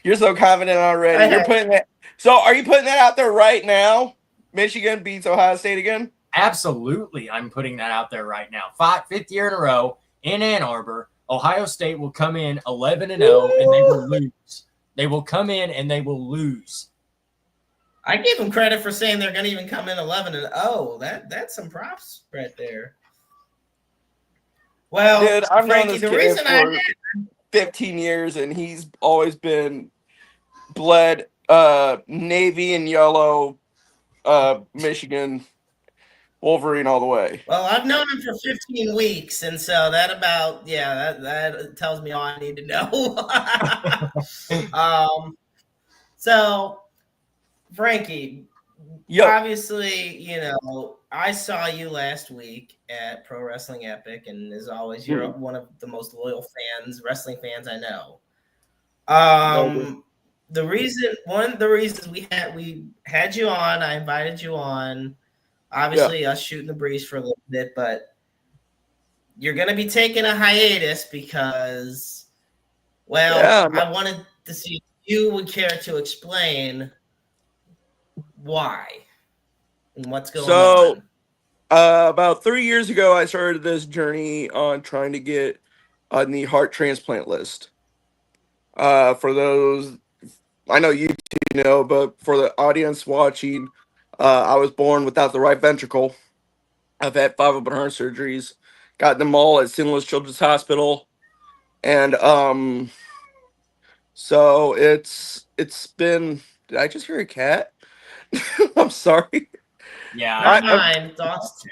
You're so confident already. You're putting that. So are you putting that out there right now? Michigan beats Ohio State again? Absolutely. I'm putting that out there right now. 5th year in a row in Ann Arbor. Ohio State will come in 11-0 and they will lose. They will come in and they will lose. I give them credit for saying they're going to even come in 11-0. That's some props right there. Well, dude, I've Frankie, known this kid for 15 years, and he's always been bled navy and yellow Michigan Wolverine all the way. Well, I've known him for 15 weeks, and so that tells me all I need to know. So, Frankie, Yep. Obviously, I saw you last week at Pro Wrestling Epic, and as always, you're one of the most loyal wrestling fans I know. One of the reasons we had you on, I invited you on. Obviously, us shooting the breeze for a little bit, but you're going to be taking a hiatus because, I wanted to see if you would care to explain why and what's going on. About 3 years ago, I started this journey on trying to get on the heart transplant list. For those, I know you two know, but for the audience watching, I was born without the right ventricle. I've had 5 open heart surgeries, got them all at St. Louis Children's Hospital, and so it's been. Did I just hear a cat? I'm sorry. Yeah. Not mine. Thoughts.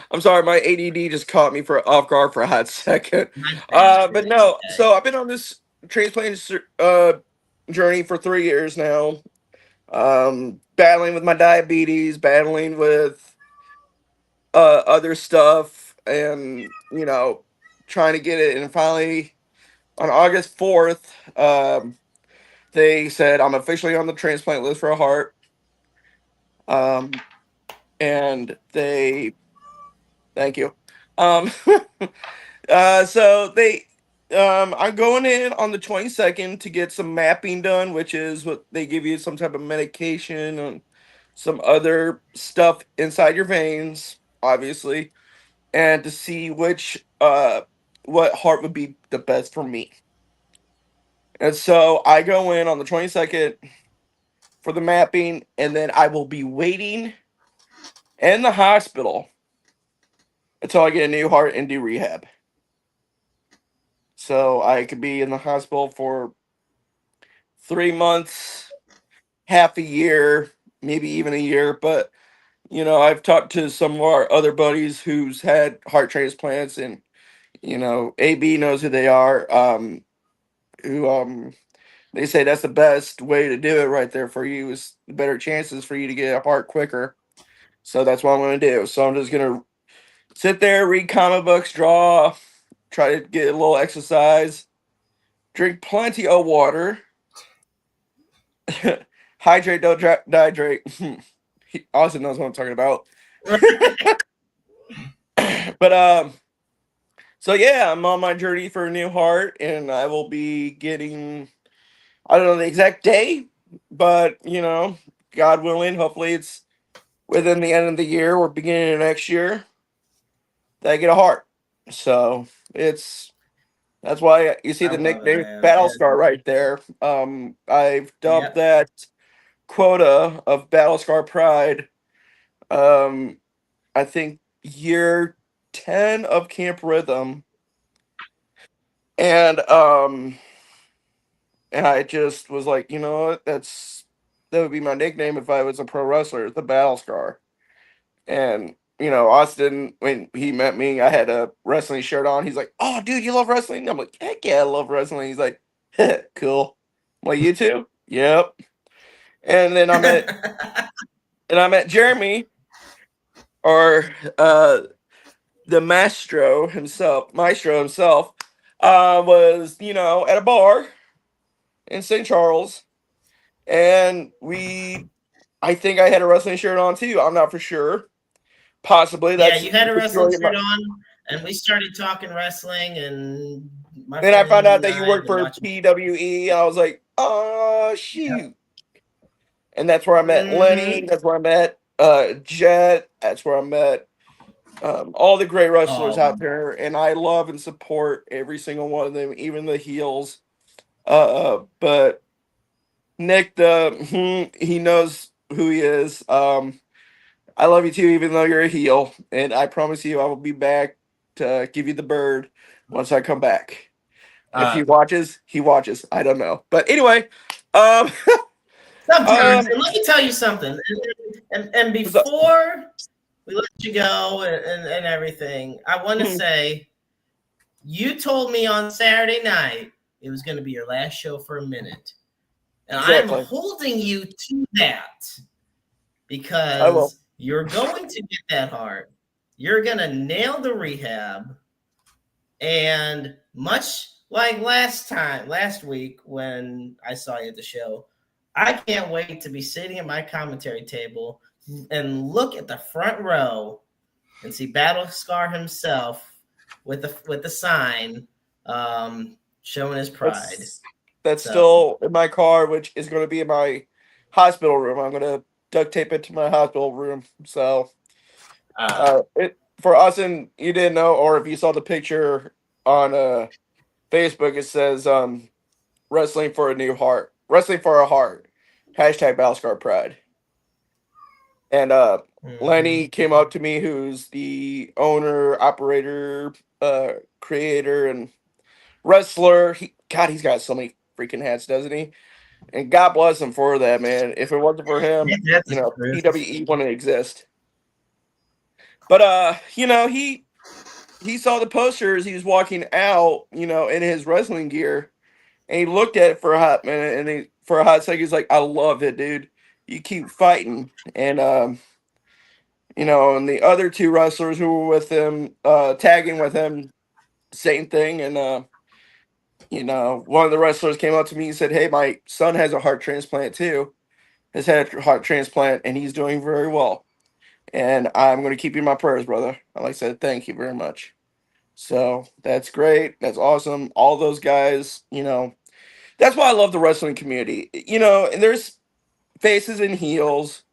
I'm sorry, my ADD just caught me off guard for a hot second. But no, so I've been on this transplant journey for 3 years now. Battling with my diabetes, battling with other stuff, and trying to get it. And finally, on August 4th, they said I'm officially on the transplant list for a heart. And they thank you. So I'm going in on the 22nd to get some mapping done, which is what they give you, some type of medication and some other stuff inside your veins, obviously, and to see what heart would be the best for me. And so I go in on the 22nd for the mapping, and then I will be waiting in the hospital until I get a new heart and do rehab. So I could be in the hospital for 3 months, half a year, maybe even a year. But I've talked to some of our other buddies who's had heart transplants, and AB knows who they are. Who they say that's the best way to do it right there for you, is the better chances for you to get a heart quicker. So that's what I'm going to do. So I'm just going to sit there, read comic books, draw, try to get a little exercise, drink plenty of water. Hydrate, don't dehydrate. Austin knows what I'm talking about. But so yeah, I'm on my journey for a new heart, and I will be getting, I don't know the exact day, but God willing, hopefully it's within the end of the year or beginning of next year that I get a heart. So that's why you see the nickname Battlescar right there. I've dubbed that quota of Battlescar Pride. I think year 10 of Camp Rhythm, and I just was like, you know what, that would be my nickname if I was a pro wrestler, the Battlescar. And Austin, when he met me, I had a wrestling shirt on. He's like, "Oh, dude, you love wrestling?" I'm like, "Heck yeah, I love wrestling." He's like, "Cool." I'm like, "You too?" Yep. And then I met Jeremy, or the Maestro himself, was at a bar in St. Charles, and I think I had a wrestling shirt on too. I'm not for sure. Possibly. You had a wrestling shirt on, and we started talking wrestling, and then I found out that you worked for PWE, and I was like, "Oh shoot!" Yeah. And that's where I met Lenny. That's where I met Jet. That's where I met all the great wrestlers out there, and I love and support every single one of them, even the heels. But Nick, he knows who he is. I love you too, even though you're a heel, and I promise you, I will be back to give you the bird once I come back. If he watches, he watches. I don't know, but anyway. Sometimes, and let me tell you something. And before we let you go and everything, I want to say, you told me on Saturday night it was going to be your last show for a minute. And I'm Exactly. holding you to that I will. because you're going to get that heart. You're going to nail the rehab. And much like last week when I saw you at the show, I can't wait to be sitting at my commentary table and look at the front row and see Battle Scar himself with the sign showing his pride. That's So still in my car, which is going to be in my hospital room. I'm going to duct tape it to my hospital room. So it for us, and you didn't know, or if you saw the picture on Facebook, it says wrestling for a new heart, wrestling for a heart, hashtag Battlescar Pride. And Lenny came up to me, who's the owner, operator, creator, and wrestler. He's got so many freaking hats, doesn't he? And God bless him for that, man. If it wasn't for him, that's the truth. PWE wouldn't exist. But he saw the posters. He was walking out, in his wrestling gear, and he looked at it for a hot minute, and for a hot second, he's like, "I love it, dude. You keep fighting." And and the other two wrestlers who were with him, tagging with him, same thing. And one of the wrestlers came up to me and said, "Hey, my son has a heart transplant too. Has had a heart transplant, and he's doing very well. And I'm going to keep you in my prayers, brother." And I said, "Thank you very much." So that's great. That's awesome. All those guys, that's why I love the wrestling community. And there's faces and heels,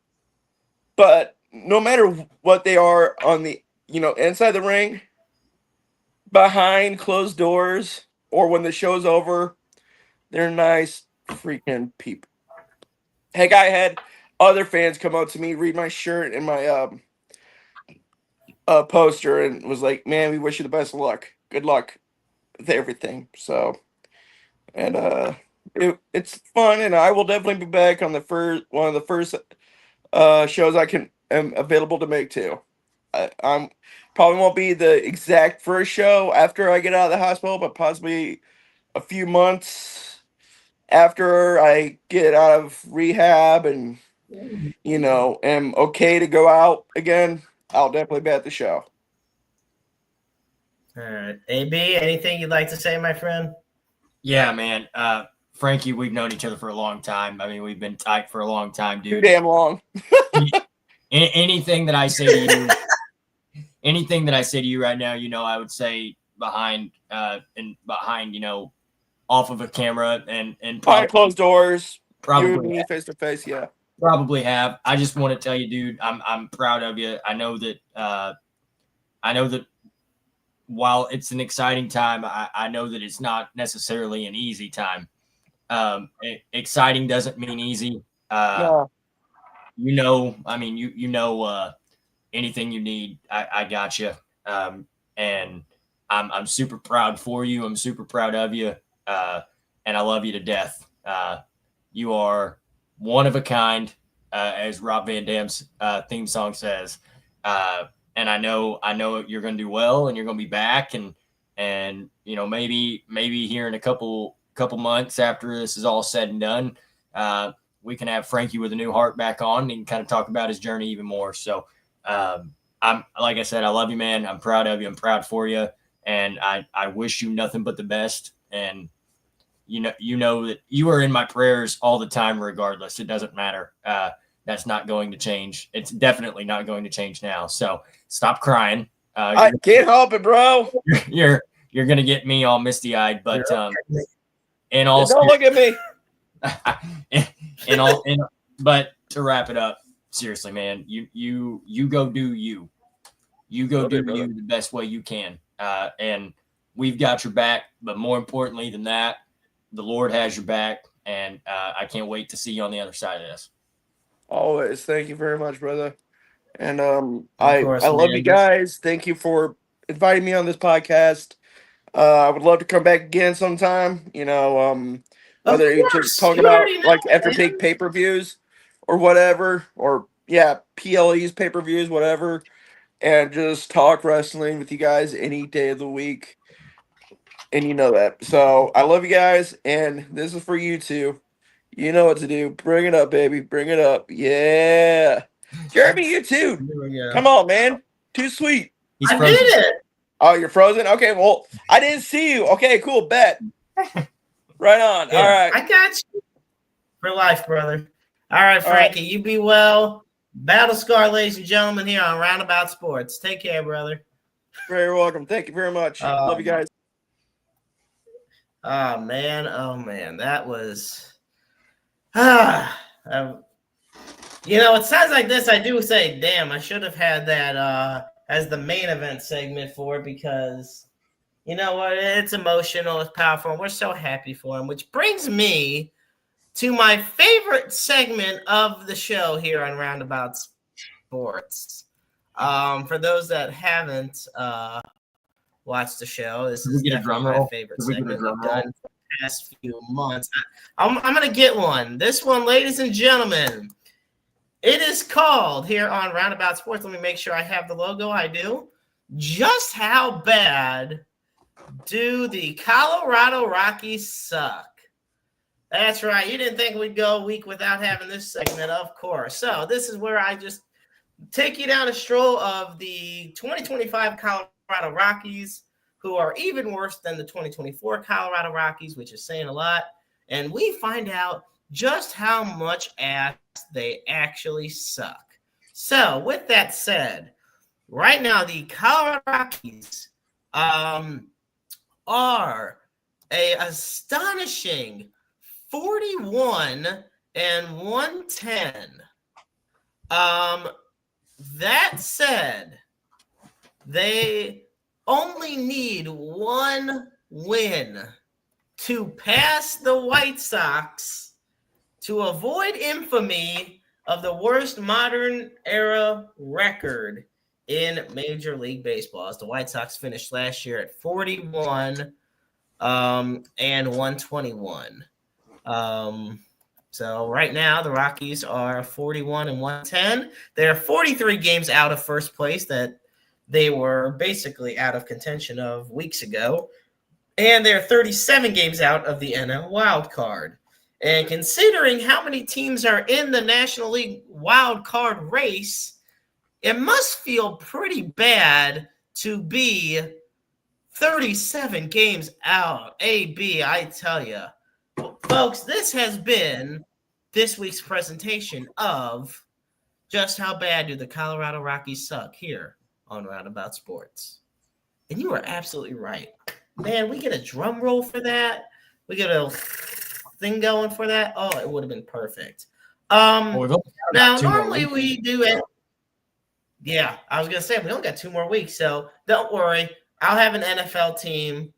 but no matter what they are on the, inside the ring, behind closed doors, or when the show's over, they're nice freaking people. Heck, I had other fans come up to me, read my shirt and my poster, and was like, "Man, we wish you the best of luck. Good luck with everything." So, and it's fun, and I will definitely be back on the first one of the first shows I am available to make too. I'm probably won't be the exact first show after I get out of the hospital, but possibly a few months after I get out of rehab and am okay to go out again. I'll definitely be at the show. All right. AB, anything you'd like to say, my friend? Yeah, man. Frankie, we've known each other for a long time. I mean, we've been tight for a long time, dude. Too damn long. Anything that I say to you, anything that I say to you right now, I would say behind, off of a camera and Behind closed doors. probably You and me face to face. Yeah. Probably have. I just want to tell you, dude, I'm proud of you. I know that while it's an exciting time, I know that it's not necessarily an easy time. Exciting doesn't mean easy. No. Anything you need, I got you. And I'm super proud for you. I'm super proud of you. And I love you to death. You are one of a kind, as Rob Van Dam's theme song says. And I know you're going to do well, and you're going to be back, and maybe here in a couple months after this is all said and done, we can have Frankie with a new heart back on and kind of talk about his journey even more. So, I'm like I said, I love you, man. I'm proud of you. I'm proud for you, and I wish you nothing but the best. And you know that you are in my prayers all the time, regardless. It doesn't matter. That's not going to change. It's definitely not going to change now. So stop crying. I can't help it, bro. You're gonna get me all misty eyed, but don't look at me. But to wrap it up, seriously, man, you go do you. You go do you the best way you can, and we've got your back. But more importantly than that, the Lord has your back, and I can't wait to see you on the other side of this. Always. Thank you very much, brother. And Of course, I love man. you guys. Thank you for inviting me on this podcast. I would love to come back again sometime. Whether you just talk about like after big pay-per-views or whatever, or PLEs, pay-per-views, whatever, and just talk wrestling with you guys any day of the week. And you know that. So I love you guys, and this is for you too. You know what to do. Bring it up, baby. Bring it up. Yeah. Jeremy, you too. Here we go. Come on, man. Too sweet. He's I frozen. did it. Oh, you're frozen? Okay, well, I didn't see you. Okay, cool. Bet. Right on. Here, All right. I got you for life, brother. All right, Frankie, you be well. Battle Scar, ladies and gentlemen, here on Roundabout Sports. Take care, brother. Very welcome. Thank you very much. Love you guys. Oh man, that was it sounds like this. I do say, damn, I should have had that as the main event segment for it, because you know what? It's emotional, it's powerful, and we're so happy for him. Which brings me to my favorite segment of the show here on Roundabout Sports. For those that haven't watched the show, this is definitely my favorite segment we've done for the past few months. I'm going to get one. This one, ladies and gentlemen, it is called here on Roundabout Sports. Let me make sure I have the logo. I do. Just how bad do the Colorado Rockies suck? That's right. You didn't think we'd go a week without having this segment, of course. So this is where I just take you down a stroll of the 2025 Colorado Rockies, who are even worse than the 2024 Colorado Rockies, which is saying a lot. And we find out just how much ass they actually suck. So with that said, right now the Colorado Rockies are a astonishing 41-110. That said, they only need one win to pass the White Sox to avoid infamy of the worst modern era record in Major League Baseball, as the White Sox finished last year at 41 and 121. So right now the Rockies are 41 and 110. They're 43 games out of first place that they were basically out of contention of weeks ago. And they're 37 games out of the NL wild card. And considering how many teams are in the National League wild card race, it must feel pretty bad to be 37 games out. AB, I tell you. Folks, this has been this week's presentation of just how bad do the Colorado Rockies suck here on Roundabout Sports. And you are absolutely right. Man, we get a drum roll for that. We get a thing going for that. Oh, it would have been perfect. Now, normally we do it. Yeah, I was going to say, we only got 2 more weeks, so don't worry. I'll have an NFL team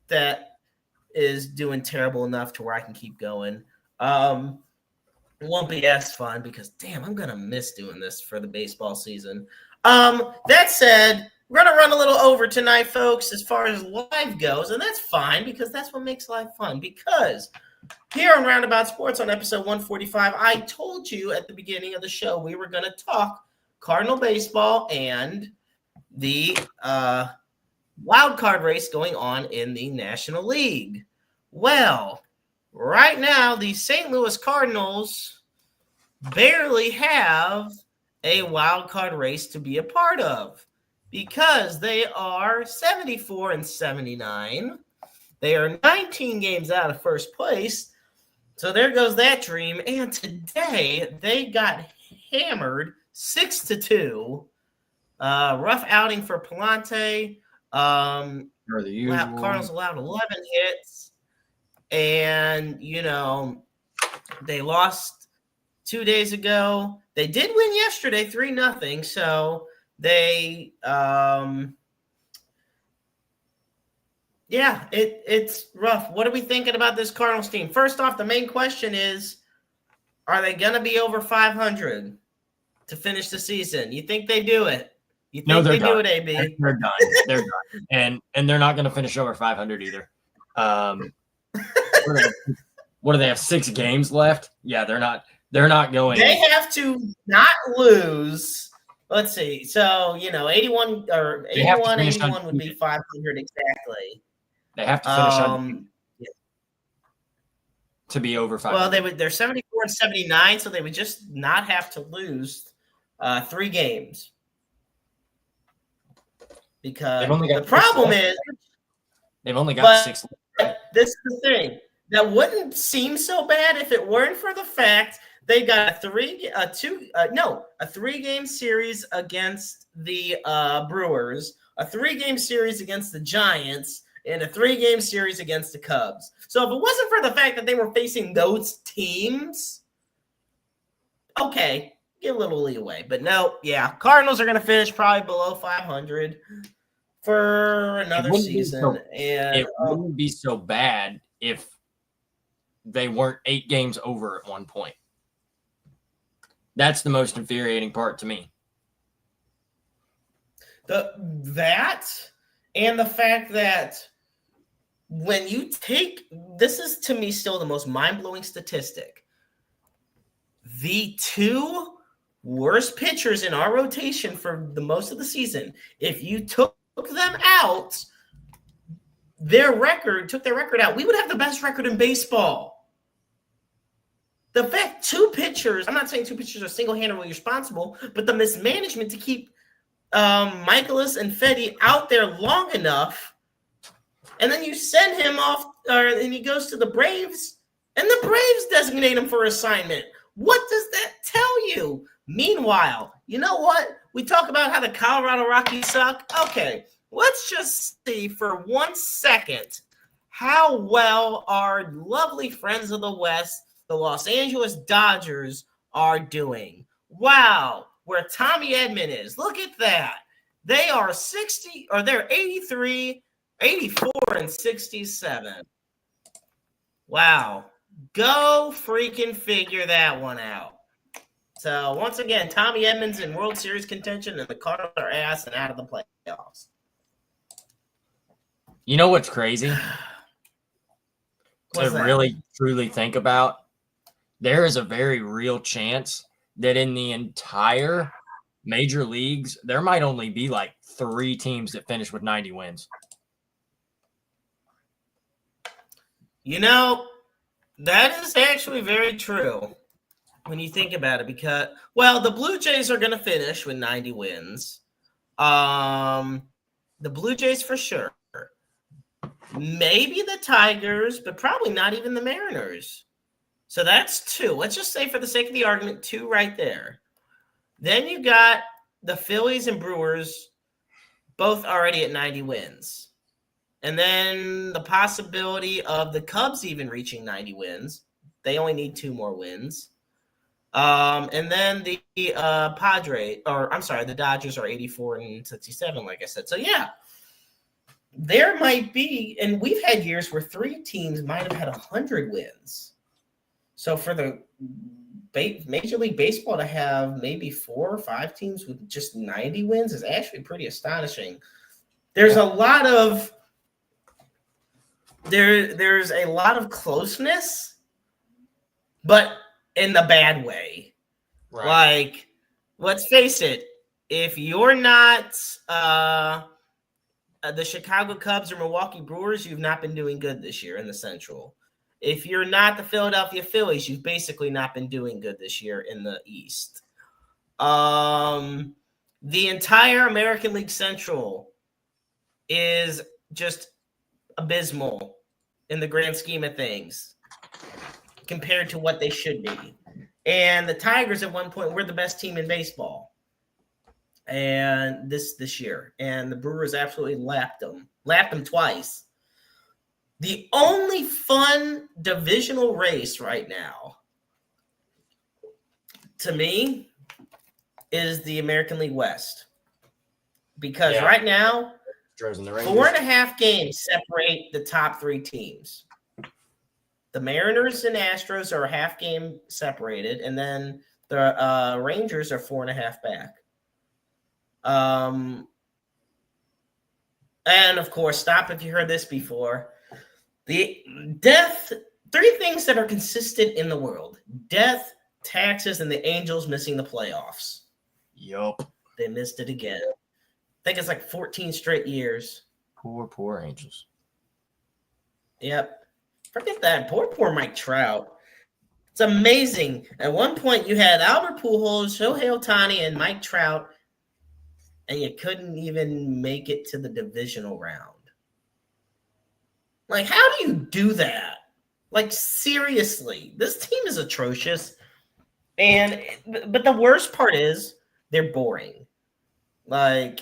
that is doing terrible enough to where I can keep going. It won't be as fun because, damn, I'm going to miss doing this for the baseball season. That said, we're going to run a little over tonight, folks, as far as live goes, and that's fine because that's what makes life fun. Because here on Roundabout Sports on episode 145, I told you at the beginning of the show we were going to talk Cardinal baseball and the wild card race going on in the National League. Well, right now, the St. Louis Cardinals barely have a wild card race to be a part of because they are 74 and 79. They are 19 games out of first place. So there goes that dream. And today they got hammered 6-2. Rough outing for Palante. Cardinals allowed 11 hits. And, they lost 2 days ago. They did win yesterday 3-0. So they it's rough. What are we thinking about this Cardinals team? First off, the main question is, are they going to be over 500 to finish the season? You think they do it? You think they do it, AB? They're done. They're done. And they're not going to finish over 500 either. What do they have? 6 games left? Yeah, they're not going. They have to not lose. Let's see. So, 81 or 81 would be 500 exactly. They have to finish on to be over 500. Well, they're 74 and 79, so they would just not have to lose 3 games. Because the problem is they've only got 6. This is the thing. That wouldn't seem so bad if it weren't for the fact they got a 3-game series against the Brewers, a 3-game series against the Giants, and a 3-game series against the Cubs. So if it wasn't for the fact that they were facing those teams, okay, get a little leeway. But no, yeah, Cardinals are going to finish probably below 500 for another season. It wouldn't be so bad if they weren't 8 games over at one point. That's the most infuriating part to me. That and the fact that when you take – this is to me still the most mind-blowing statistic. The 2 worst pitchers in our rotation for the most of the season, if you took them out, took their record out, we would have the best record in baseball. The fact 2 pitchers, I'm not saying 2 pitchers are single-handedly responsible, but the mismanagement to keep Michaelis and Fetty out there long enough, and then you send him off, and he goes to the Braves, and the Braves designate him for assignment. What does that tell you? Meanwhile, you know what? We talk about how the Colorado Rockies suck. Okay, let's just see for 1 second how well our lovely friends of the West, the Los Angeles Dodgers, are doing. Wow, where Tommy Edman is. Look at that. They are they're 83, 84, and 67. Wow. Go freaking figure that one out. So, once again, Tommy Edman's in World Series contention, and the Cardinals are ass and out of the playoffs. You know what's crazy? What's to that? Really, truly think about, there is a very real chance that in the entire major leagues, there might only be like 3 teams that finish with 90 wins. You know, that is actually very true when you think about it, because, well, the Blue Jays are going to finish with 90 wins. The Blue Jays for sure. Maybe the Tigers, but probably not even the Mariners. So that's 2. Let's just say for the sake of the argument, 2 right there. Then you got the Phillies and Brewers both already at 90 wins. And then the possibility of the Cubs even reaching 90 wins. They only need 2 more wins. And then the the Dodgers are 84 and 67, like I said. So, yeah, there might be, and we've had years where 3 teams might have had 100 wins. So for the Major League Baseball to have maybe 4 or 5 teams with just 90 wins is actually pretty astonishing. There's a lot of there's a lot of closeness, but in the bad way. Right. Like, let's face it, if you're not the Chicago Cubs or Milwaukee Brewers, you've not been doing good this year in the Central. If you're not the Philadelphia Phillies, you've basically not been doing good this year in the East. The entire American League Central is just abysmal in the grand scheme of things compared to what they should be. And the Tigers at one point were the best team in baseball. And this year. And the Brewers absolutely lapped them twice. The only fun divisional race right now, to me, is the American League West. Because right now, 4.5 games separate the top 3 teams. The Mariners and Astros are a half game separated, and then the Rangers are 4.5 back. And, of course, stop if you heard this before. 3 things that are consistent in the world: death, taxes, and the Angels missing the playoffs. Yup. They missed it again. I think it's like 14 straight years. Poor Angels. Yep. Forget that. Poor Mike Trout. It's amazing. At one point, you had Albert Pujols, Shohei Ohtani, and Mike Trout, and you couldn't even make it to the divisional round. Like, how do you do that? Like, seriously, this team is atrocious. But the worst part is they're boring. Like,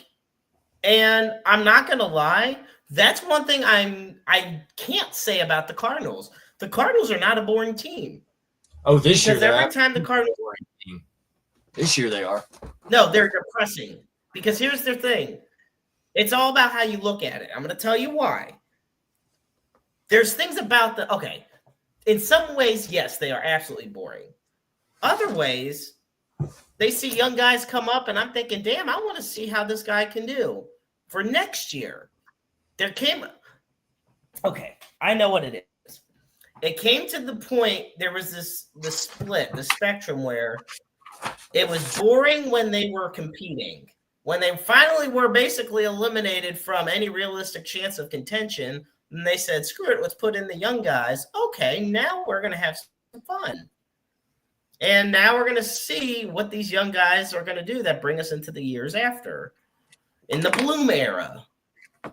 and I'm not gonna lie, that's one thing I can't say about the Cardinals. The Cardinals are not a boring team. Oh, this year every time the Cardinals, this year they are. No, they're depressing. Because here's their thing. It's all about how you look at it. I'm going to tell you why. There's things about okay. In some ways, yes, they are absolutely boring. Other ways, they see young guys come up, and I'm thinking, damn, I want to see how this guy can do for next year. Okay, I know what it is. It came to the point, there was the split, the spectrum where it was boring when they were competing. When they finally were basically eliminated from any realistic chance of contention, and they said, screw it, let's put in the young guys. Okay, now we're going to have some fun. And now we're going to see what these young guys are going to do that bring us into the years after, in the Bloom era.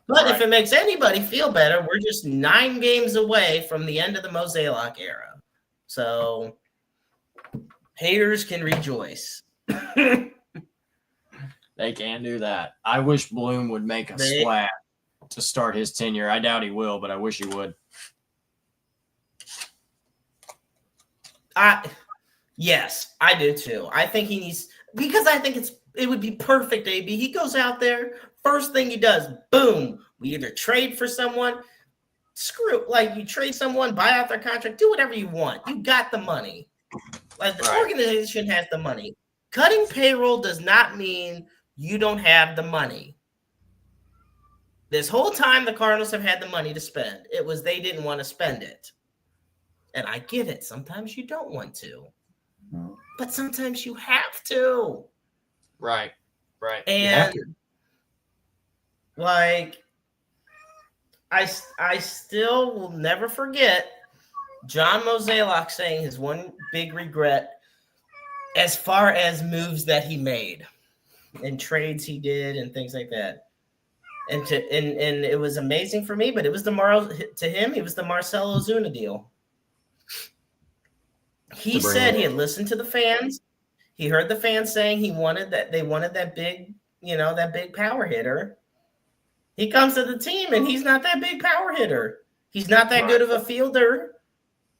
But if it makes anybody feel better, we're just 9 games away from the end of the Mozeliak era. So haters can rejoice. They can do that. I wish Bloom would make a splash to start his tenure. I doubt he will, but I wish he would. Yes, I do too. I think he needs, because I think it would be perfect, AB. He goes out there, first thing he does, boom, we either trade for someone, you trade someone, buy out their contract, do whatever you want. You got the money. Like, the organization has the money. Cutting payroll does not mean you don't have the money. This whole time, the Cardinals have had the money to spend. It was they didn't want to spend it. And I get it. Sometimes you don't want to. But sometimes you have to. Right. And, like, I still will never forget John Mozeliak saying his one big regret as far as moves that he made and trades he did and things like that. And it was amazing for me, but it was to him, it was the Marcell Ozuna deal. He said he had listened to the fans. He heard the fans saying they wanted that big, that big power hitter. He comes to the team and he's not that big power hitter. He's not that good of a fielder.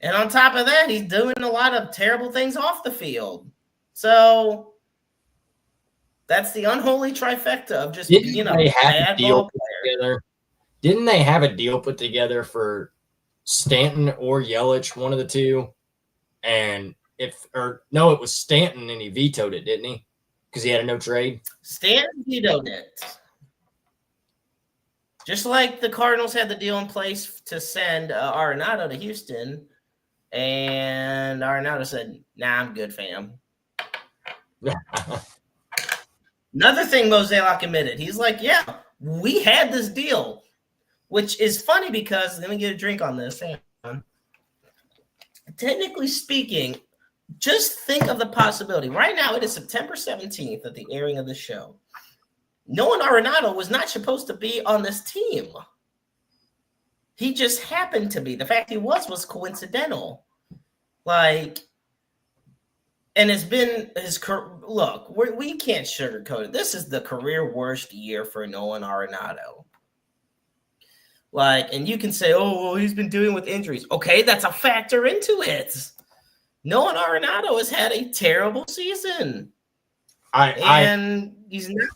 And on top of that, he's doing a lot of terrible things off the field. So that's the unholy trifecta of just, bad ball player. Didn't they have a deal put together for Stanton or Yelich, one of the two? And it was Stanton and he vetoed it, didn't he? Because he had a no trade. Stanton vetoed it. Just like the Cardinals had the deal in place to send Arenado to Houston, and Arenado said, "Nah, I'm good, fam." Another thing Mozeliak admitted, he's like, "Yeah, we had this deal," which is funny because let me get a drink on this. Hang on. Technically speaking, just think of the possibility. Right now, it is September 17th at the airing of the show. Nolan Arenado was not supposed to be on this team. He just happened to be. The fact he was coincidental. And it's been look, we can't sugarcoat it. This is the career worst year for Nolan Arenado. And you can say, oh, he's been dealing with injuries. Okay, that's a factor into it. Nolan Arenado has had a terrible season. He's not.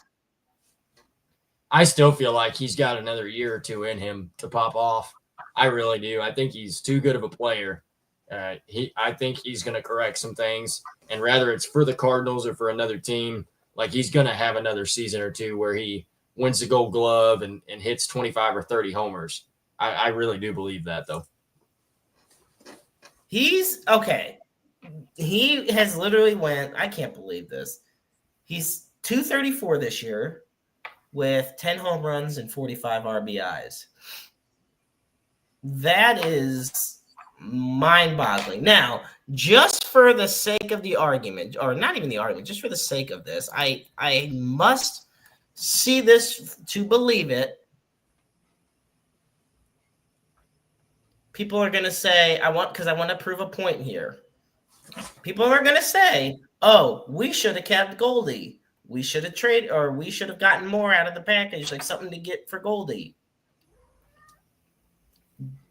I still feel like he's got another year or two in him to pop off. I really do. I think he's too good of a player. I think he's going to correct some things, and rather it's for the Cardinals or for another team, he's going to have another season or two where he wins the Gold Glove and hits 25 or 30 homers. I really do believe that, though. He's okay. He has literally I can't believe this. He's 234 this year with 10 home runs and 45 RBIs. That is mind-boggling. Now, just for the sake of the argument, or not even the argument, just for the sake of this, I must see this to believe it. People are going to say, because I want to prove a point here. People are going to say, oh, we should have kept Goldie. We should have traded, or we should have gotten more out of the package, like something to get for Goldie.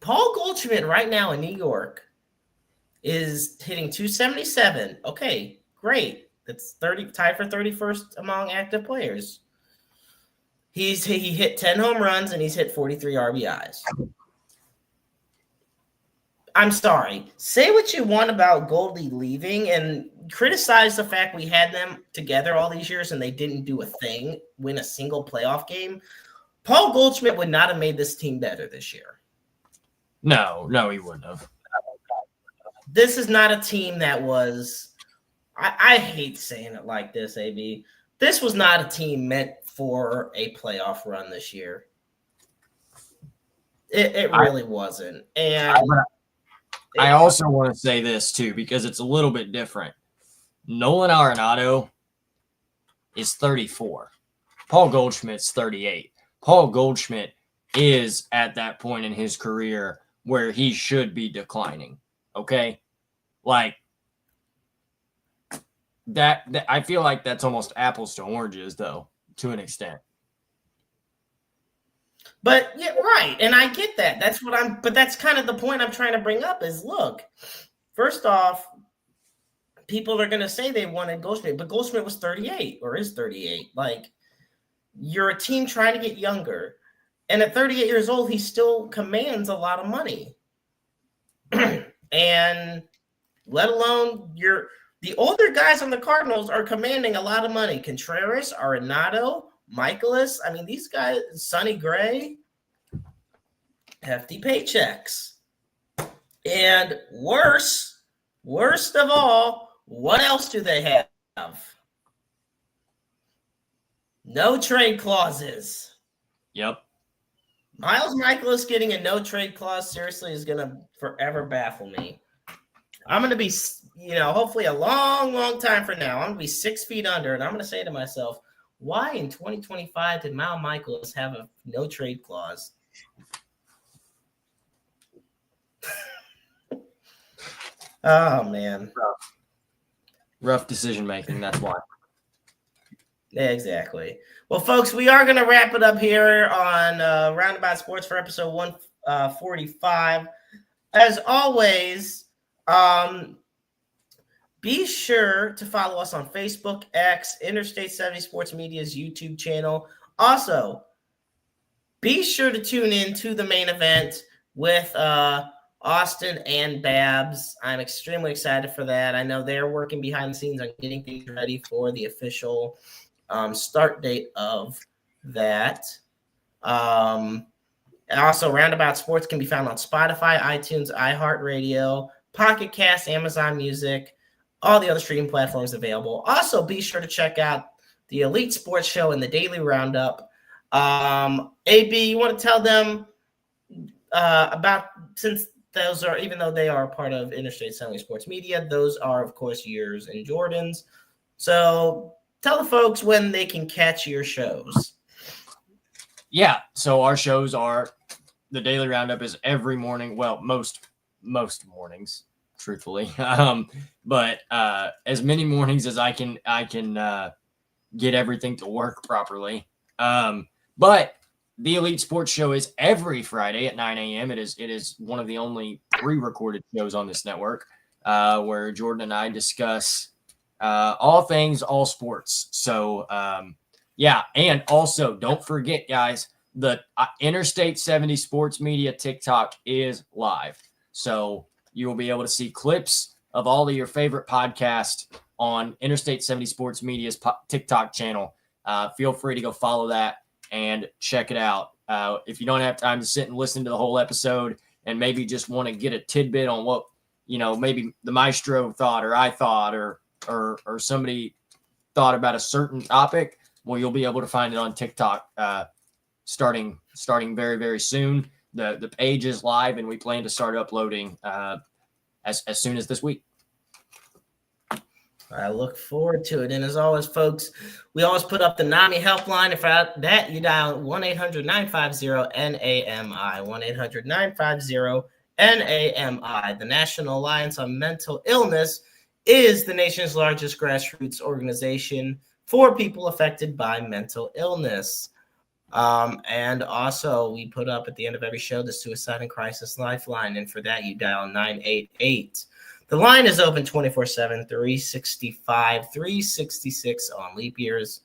Paul Goldschmidt right now in New York is hitting 277. Okay, great. That's tied for 31st among active players. He hit 10 home runs and he's hit 43 RBIs. I'm sorry. Say what you want about Goldie leaving and criticize the fact we had them together all these years and they didn't do a thing, win a single playoff game. Paul Goldschmidt would not have made this team better this year. No, he wouldn't have. This is not a team that was – I hate saying it like this, AB. This was not a team meant for a playoff run this year. It really wasn't. And I also want to say this, too, because it's a little bit different. Nolan Arenado is 34. Paul Goldschmidt's 38. Paul Goldschmidt is at that point in his career where he should be declining. Okay? Like, that I feel like that's almost apples to oranges, though, to an extent. But yeah, right. And I get that. But that's kind of the point I'm trying to bring up is, look, first off, people are going to say they wanted Goldschmidt, but Goldschmidt was 38 or is 38. Like, you're a team trying to get younger. And at 38 years old, he still commands a lot of money. And let alone the older guys on the Cardinals are commanding a lot of money. Contreras, Arenado, Michaelis. I mean, these guys, Sonny Gray, hefty paychecks. And worst of all, what else do they have? No trade clauses. Yep. Miles Michaelis getting a no trade clause seriously is going to forever baffle me. I'm going to be, hopefully a long, long time from now, I'm going to be 6 feet under, and I'm going to say to myself, why in 2025 did Miles Michaelis have a no trade clause? Oh, man. Rough decision making, that's why. Exactly. Well, folks, we are going to wrap it up here on Roundabout Sports for episode 145. As always, be sure to follow us on Facebook, X, Interstate 70 Sports Media's YouTube channel. Also, be sure to tune in to the main event with Austin and Babs. I'm extremely excited for that. I know they're working behind the scenes on getting things ready for the official start date of that. And also, Roundabout Sports can be found on Spotify, iTunes, iHeartRadio, Pocket Cast, Amazon Music, all the other streaming platforms available. Also, be sure to check out the Elite Sports Show and the Daily Roundup. AB, you want to tell them about, since those are, even though they are part of Interstate 70 Sports Media, those are, of course, yours and Jordan's. So tell the folks when they can catch your shows. Yeah, so our shows are, the Daily Roundup is every morning. Well, most mornings, truthfully. But as many mornings as I can get everything to work properly. But the Elite Sports Show is every Friday at 9 a.m. It is one of the only pre-recorded shows on this network where Jordan and I discuss all things, all sports. So, yeah. And also, don't forget, guys, the Interstate 70 Sports Media TikTok is live. So you will be able to see clips of all of your favorite podcasts on Interstate 70 Sports Media's TikTok channel. Feel free to go follow that and check it out. If you don't have time to sit and listen to the whole episode and maybe just want to get a tidbit on what, maybe the Maestro thought or I thought or somebody thought about a certain topic, well, you'll be able to find it on TikTok starting very, very soon. the page is live, and we plan to start uploading as soon as this week. I look forward to it. And as always, folks, we always put up the NAMI helpline. If that, you dial 1-800-950-NAMI, 1-800-950-NAMI. The National Alliance on Mental Illness is the nation's largest grassroots organization for people affected by mental illness. And also, we put up at the end of every show the Suicide and Crisis Lifeline. And for that, you dial 988. The line is open 24/7, 365, 366 on leap years.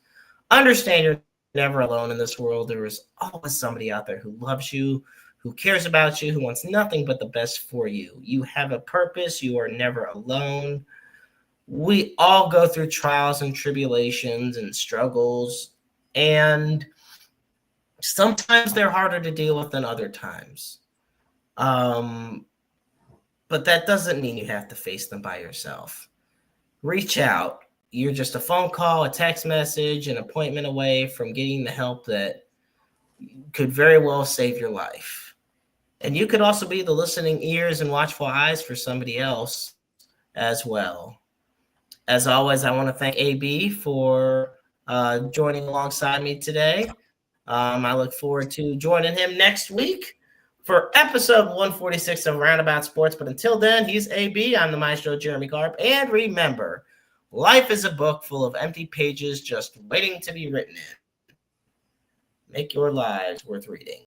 Understand you're never alone in this world. There is always somebody out there who loves you, who cares about you, who wants nothing but the best for you. You have a purpose. You are never alone. We all go through trials and tribulations and struggles, and sometimes they're harder to deal with than other times. But that doesn't mean you have to face them by yourself. Reach out. You're just a phone call, a text message, an appointment away from getting the help that could very well save your life. And you could also be the listening ears and watchful eyes for somebody else as well. As always, I want to thank AB for joining alongside me today. I look forward to joining him next week for episode 146 of Roundabout Sports. But until then, he's AB. I'm the Maestro, Jeremy Garb. And remember, life is a book full of empty pages just waiting to be written in. Make your lives worth reading.